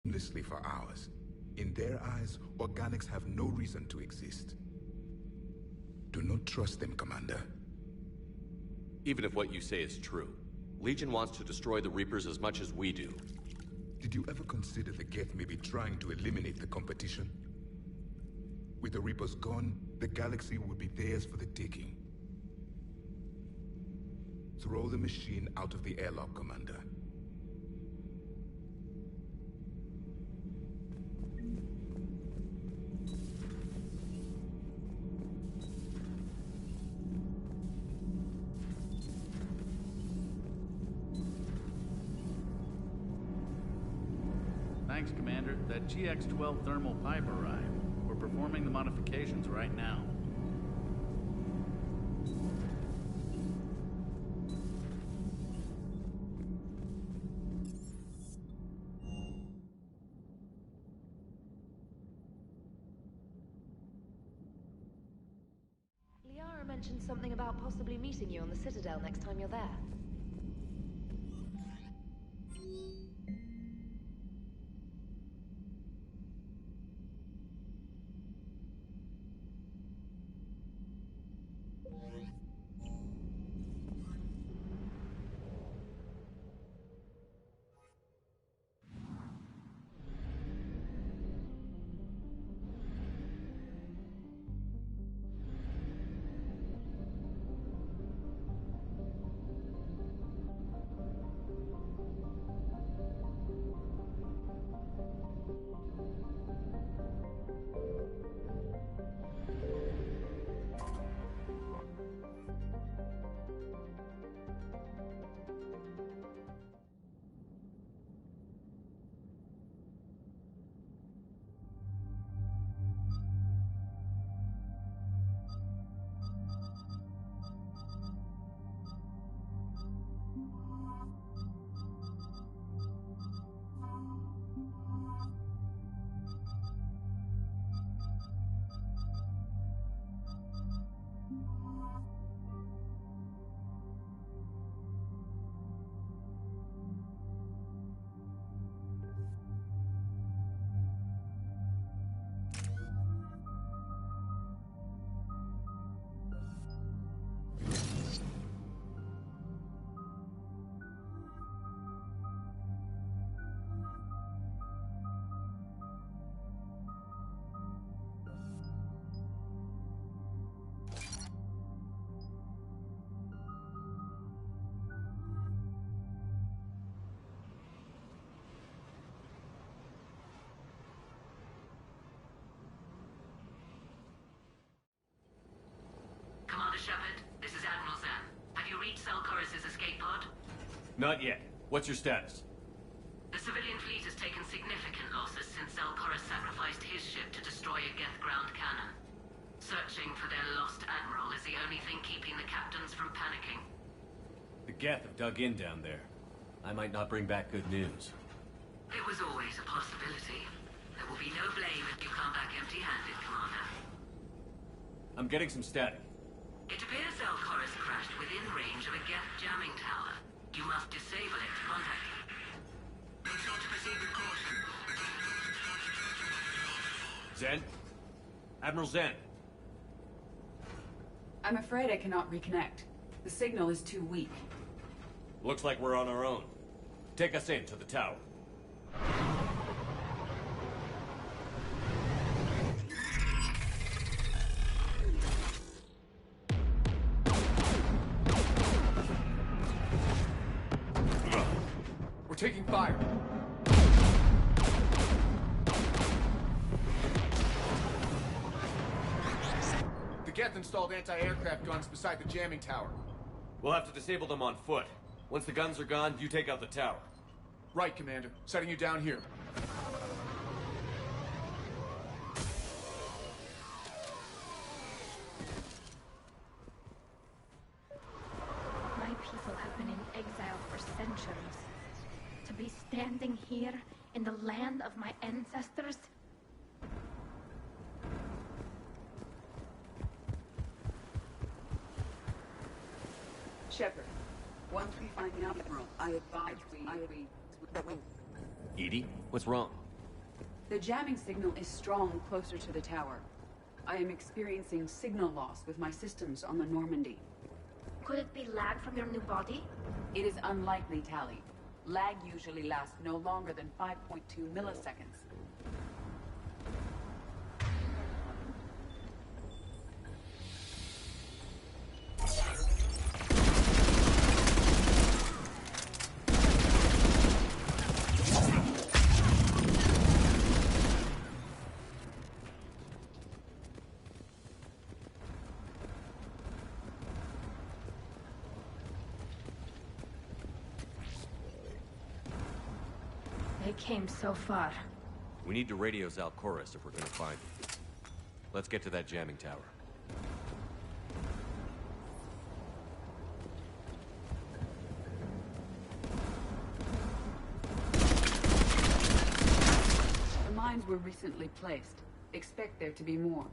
Endlessly for hours. In their eyes, organics have no reason to exist. Do not trust them, Commander. Even if what you say is true, Legion wants to destroy the Reapers as much as we do. Did you ever consider the Geth may be trying to eliminate the competition? With the Reapers gone, the galaxy would be theirs for the taking. Throw the machine out of the airlock, Commander. Thanks, Commander. That GX-12 thermal pipe arrived. We're performing the modifications right now. Liara mentioned something about possibly meeting you on the Citadel next time you're there. Reaper's escape pod? Not yet. What's your status? The civilian fleet has taken significant losses since Zelkorus sacrificed his ship to destroy a Geth ground cannon. Searching for their lost admiral is the only thing keeping the captains from panicking. The Geth have dug in down there. I might not bring back good news. It was always a possibility. There will be no blame if you come back empty-handed, Commander. I'm getting some static. It appears Zelkorus crashed within range of a Geth jamming tower. You must disable it to contact him. Zen? Admiral Zen? I'm afraid I cannot reconnect. The signal is too weak. Looks like we're on our own. Take us in to the tower. We're taking fire. The Geth installed anti-aircraft guns beside the jamming tower. We'll have to disable them on foot. Once the guns are gone, you take out the tower. Right, Commander. Setting you down here. My people have been in exile for centuries. To be standing here in the land of my ancestors? Shepard, once we find the Admiral, I advise that we... Edie, what's wrong? The jamming signal is strong closer to the tower. I am experiencing signal loss with my systems on the Normandy. Could it be lag from your new body? It is unlikely, Tally. Lag usually lasts no longer than 5.2 milliseconds. They came so far. We need to radio Zelkorus if we're gonna find him. Let's get to that jamming tower. The mines were recently placed. Expect there to be more.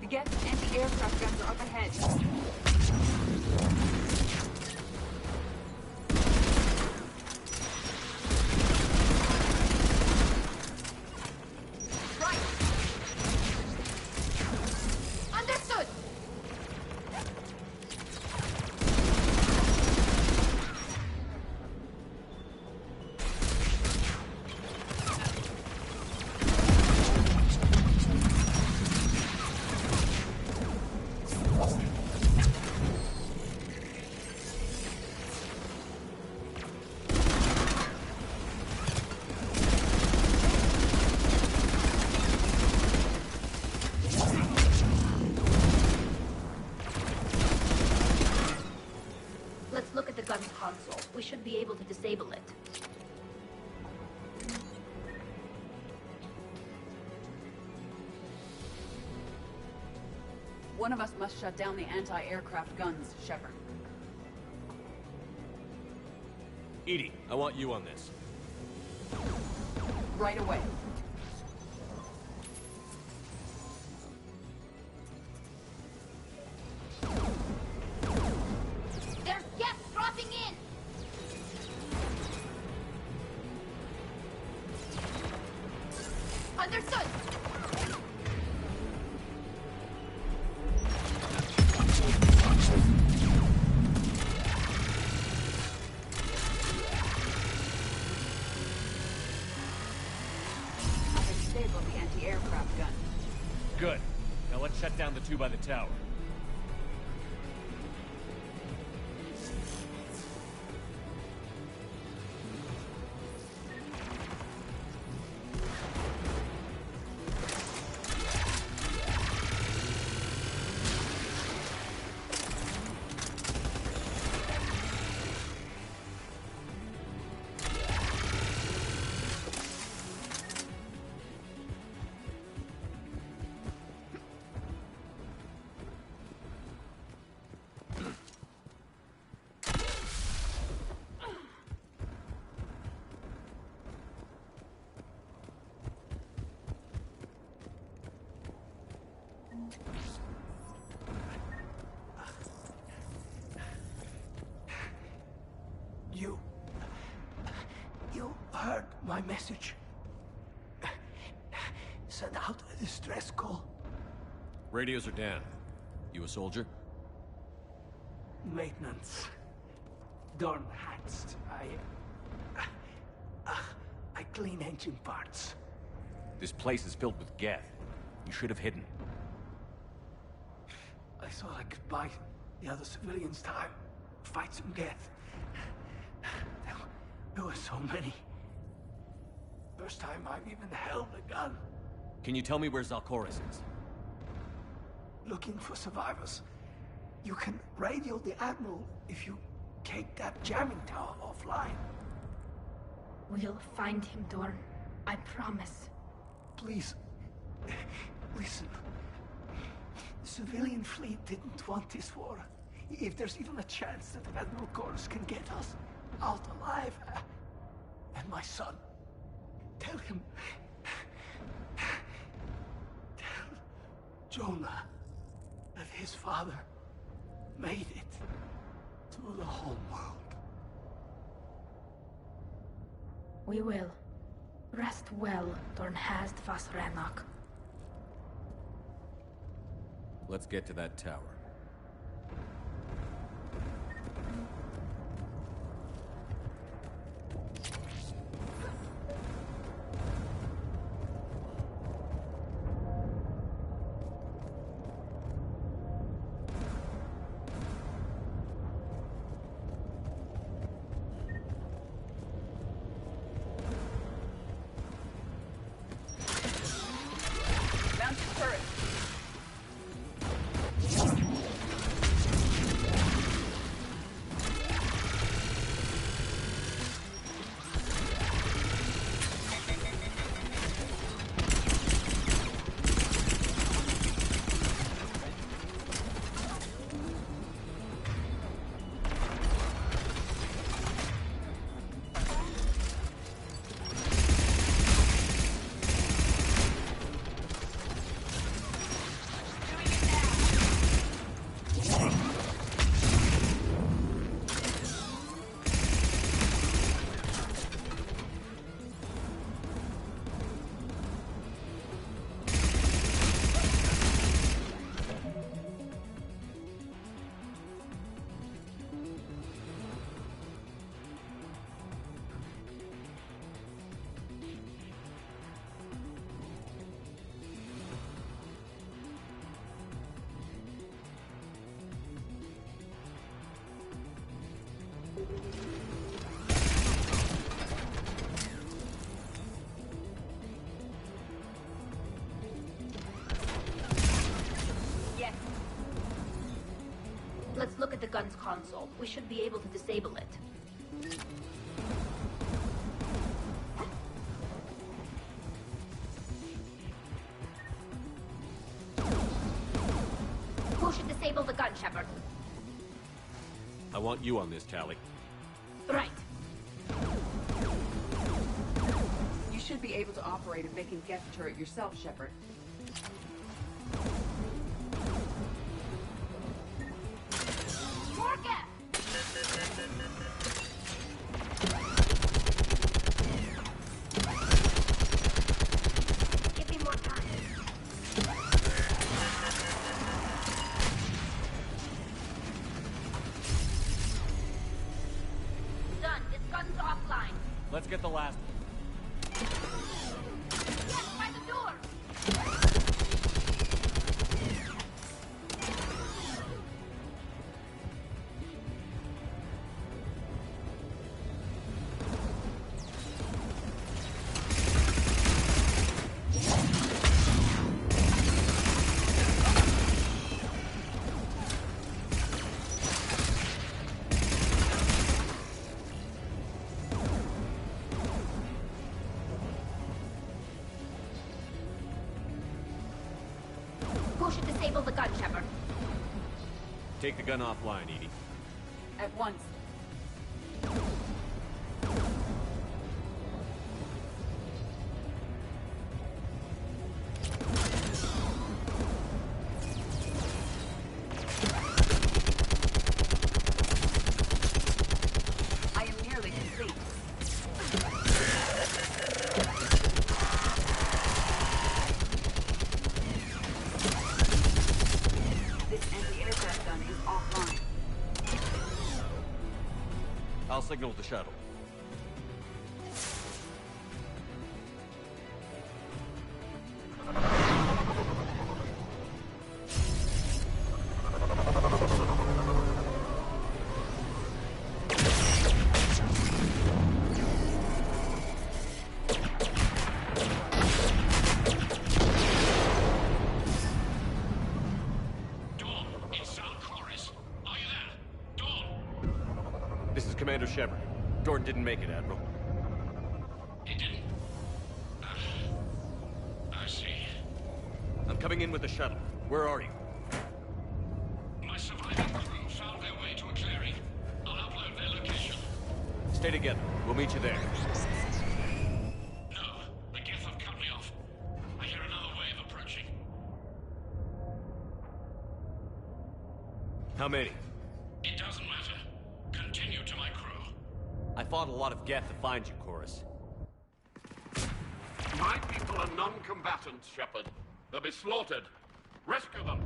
The Geth anti-aircraft guns are up ahead. Let's look at the gun's console. We should be able to disable it. One of us must shut down the anti-aircraft guns, Shepard. EDI, I want you on this. Right away. There's gas dropping in! Understood! Disabled the anti-aircraft gun. Good. Now let's shut down the two by the tower. You heard my message. Send out a distress call. Radios are down. You a soldier? Maintenance. Darn hats. I clean engine parts. This place is filled with Geth. You should have hidden. I thought I could buy the other civilians time. Fight some Geth. There were so many. First time I've even held a gun. Can you tell me where Zalcoris is? Looking for survivors. You can radio the Admiral if you take that jamming tower offline. We'll find him, Dorn. I promise. Please, listen. The civilian fleet didn't want this war. If there's even a chance that Admiral Chorus can get us out alive, and my son, tell him, tell Jonah that his father made it to the home world. We will. Rest well, Dornhast Vasranok. Let's get to that tower. Mounted turret. Let's look at the gun's console. We should be able to disable it. Who should disable the gun, Shepard? I want you on this, Tally. Right. You should be able to operate a vacant Geth turret yourself, Shepard. More Geth! Give me more time. Done. This gun's offline. Let's get the last one. Yes, by the door! Who should disable the gun, Shepard? Take the gun offline, Edie. At once. I am nearly complete. This anti-aircraft gun is offline. I'll signal the shuttle. Dawn, it's Sal Chorus. Are you there? Dawn! This is Commander Shepard. Jordan didn't make it, Admiral. He didn't. I see. I'm coming in with the shuttle. Where are you? My surviving crew found their way to a clearing. I'll upload their location. Stay together. We'll meet you there. No, the Geth have cut me off. I hear another wave approaching. How many? It doesn't matter. Continue to my crew. I fought a lot of Geth to find you, Chorus. My people are non-combatants, Shepard. They'll be slaughtered. Rescue them.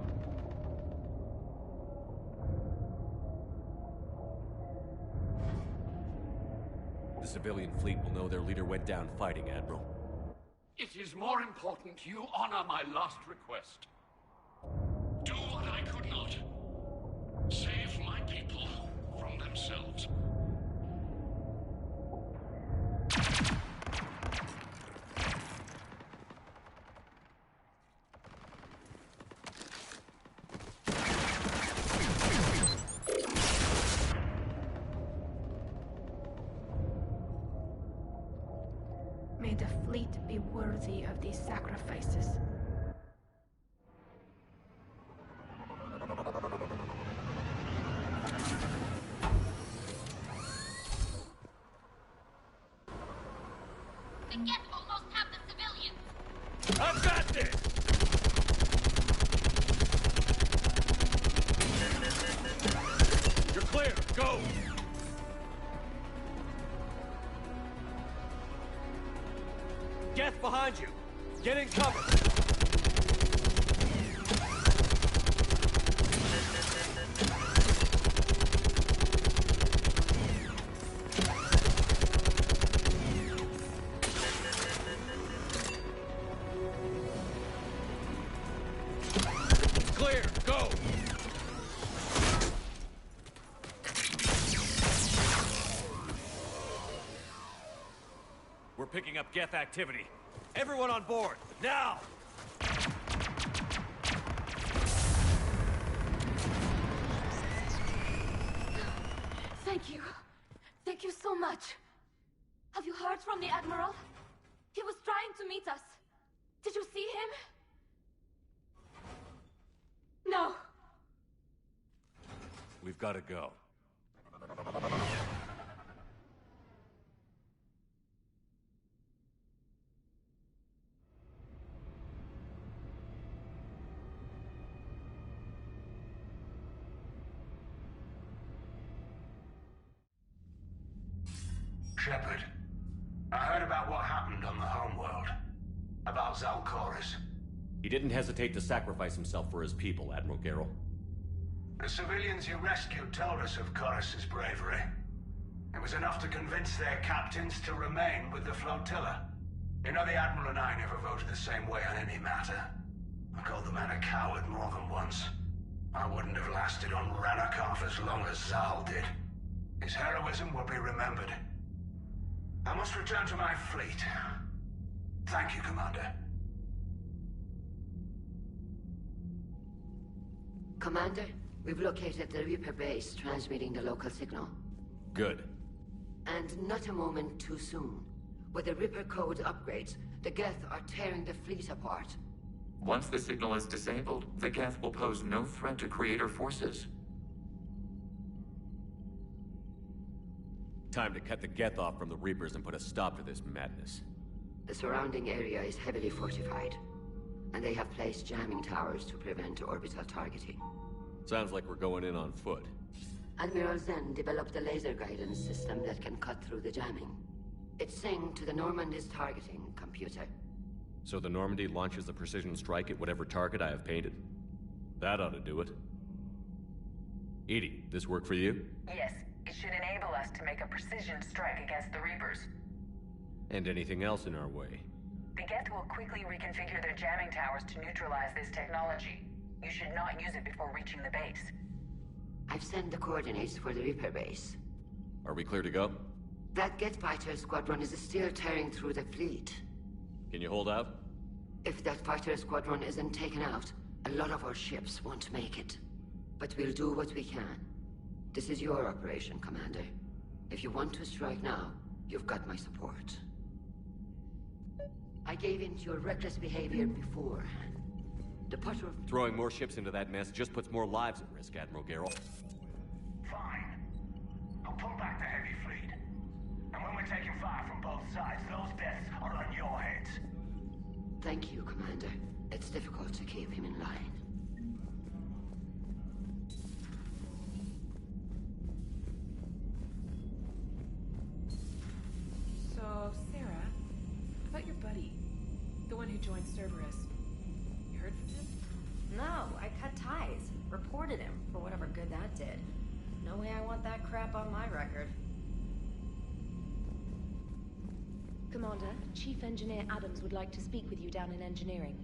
The civilian fleet will know their leader went down fighting, Admiral. It is more important you honor my last request. Do what I could not. Save my people from themselves. May the fleet be worthy of these sacrifices. The Geth almost have the civilians! I've got this! You're clear. Go! Geth behind you! Get in cover! Clear! Go! We're picking up Geth activity. Everyone on board, now! Thank you. Thank you so much. Have you heard from the Admiral? He was trying to meet us. Did you see him? No. We've got to go. Shepard, I heard about what happened on the homeworld. About Zalcoris. He didn't hesitate to sacrifice himself for his people, Admiral Garrel. The civilians you rescued told us of Corus's bravery. It was enough to convince their captains to remain with the flotilla. You know, the Admiral and I never voted the same way on any matter. I called the man a coward more than once. I wouldn't have lasted on Ranakov as long as Zal did. His heroism will be remembered. I must return to my fleet. Thank you, Commander. Commander, we've located the Reaper base transmitting the local signal. Good. And not a moment too soon. With the Reaper code upgrades, the Geth are tearing the fleet apart. Once the signal is disabled, the Geth will pose no threat to Creator forces. Time to cut the Geth off from the Reapers and put a stop to this madness. The surrounding area is heavily fortified, and they have placed jamming towers to prevent orbital targeting. Sounds like we're going in on foot. Admiral Zen developed a laser guidance system that can cut through the jamming. It's synced to the Normandy's targeting computer. So the Normandy launches a precision strike at whatever target I have painted? That ought to do it. Edie, this work for you? Yes, it should enable us to make a precision strike against the Reapers. And anything else in our way? The Geth will quickly reconfigure their jamming towers to neutralize this technology. You should not use it before reaching the base. I've sent the coordinates for the Reaper base. Are we clear to go? That Geth fighter squadron is still tearing through the fleet. Can you hold out? If that fighter squadron isn't taken out, a lot of our ships won't make it. But we'll do what we can. This is your operation, Commander. If you want to strike now, you've got my support. I gave in to your reckless behavior before. The Potter... Throwing more ships into that mess just puts more lives at risk, Admiral Garrel. Fine. I'll pull back the heavy fleet. And when we're taking fire from both sides, those deaths are on your heads. Thank you, Commander. It's difficult to keep him in line. So, Sarah, about your buddy, the one who joined Cerberus. You heard from him? No, I cut ties. Reported him for whatever good that did. No way I want that crap on my record. Commander, Chief Engineer Adams would like to speak with you down in engineering.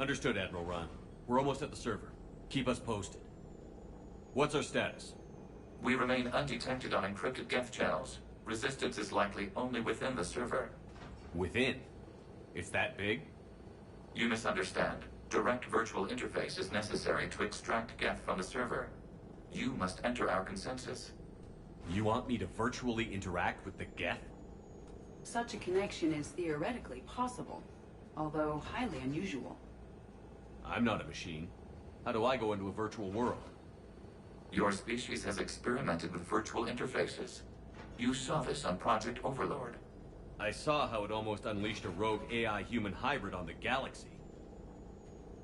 Understood, Admiral Ron. We're almost at the server. Keep us posted. What's our status? We remain undetected on encrypted Geth channels. Resistance is likely only within the server. Within? It's that big? You misunderstand. Direct virtual interface is necessary to extract Geth from the server. You must enter our consensus. You want me to virtually interact with the Geth? Such a connection is theoretically possible, although highly unusual. I'm not a machine. How do I go into a virtual world? Your species has experimented with virtual interfaces. You saw this on Project Overlord. I saw how it almost unleashed a rogue AI-human hybrid on the galaxy.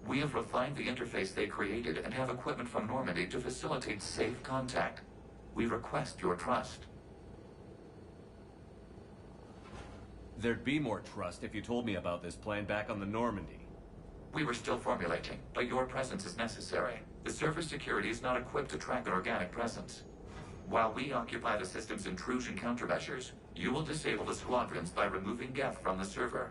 We have refined the interface they created and have equipment from Normandy to facilitate safe contact. We request your trust. There'd be more trust if you told me about this plan back on the Normandy. We were still formulating, but your presence is necessary. The server security is not equipped to track an organic presence. While we occupy the system's intrusion countermeasures, you will disable the squadrons by removing Geth from the server.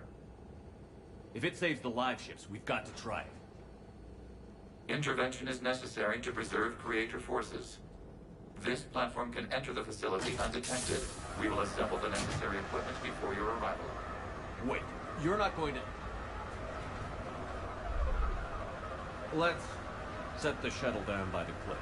If it saves the live ships, we've got to try it. Intervention is necessary to preserve creator forces. This platform can enter the facility undetected. We will assemble the necessary equipment before your arrival. Wait, you're not going to... Let's set the shuttle down by the cliff.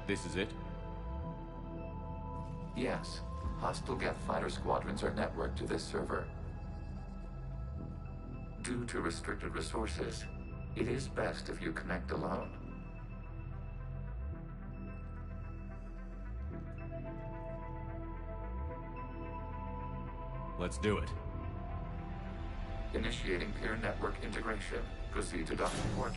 This is it? Yes. Hostile Geth fighter squadrons are networked to this server. Due to restricted resources, it is best if you connect alone. Let's do it. Initiating peer network integration. Proceed to docking port.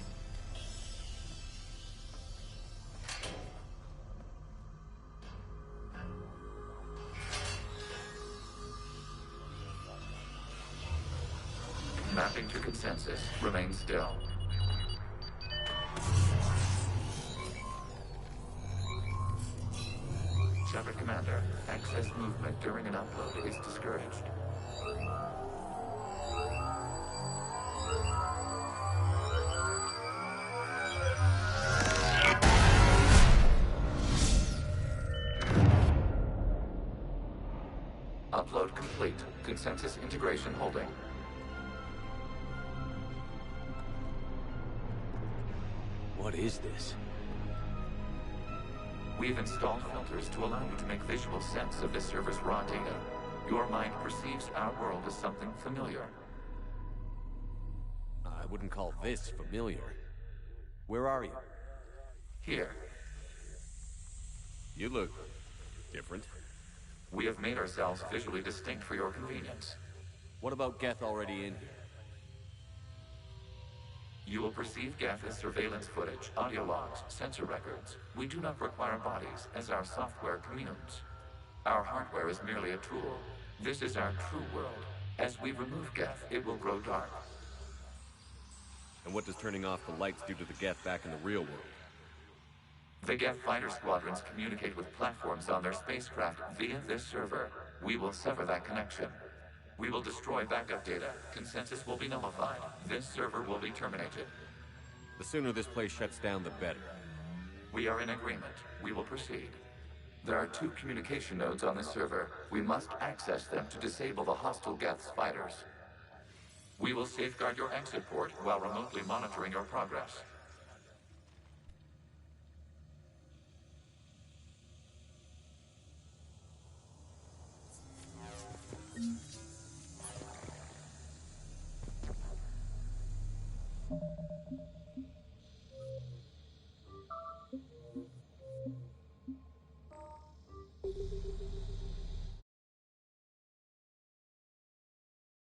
Mapping to consensus. Remain still. Shepard Commander, excess movement during an upload is discouraged. Upload complete. Consensus integration holding. What is this? We've installed filters to allow you to make visual sense of this server's raw data. Your mind perceives our world as something familiar. I wouldn't call this familiar. Where are you? Here. You look different. We have made ourselves visually distinct for your convenience. What about Geth already in here? You will perceive Geth as surveillance footage, audio logs, sensor records. We do not require bodies, as our software communes. Our hardware is merely a tool. This is our true world. As we remove Geth, it will grow dark. And what does turning off the lights do to the Geth back in the real world? The Geth fighter squadrons communicate with platforms on their spacecraft via this server. We will sever that connection. We will destroy backup data. Consensus will be nullified. This server will be terminated. The sooner this place shuts down, the better. We are in agreement. We will proceed. There are 2 communication nodes on this server. We must access them to disable the hostile Geth's fighters. We will safeguard your exit port while remotely monitoring your progress.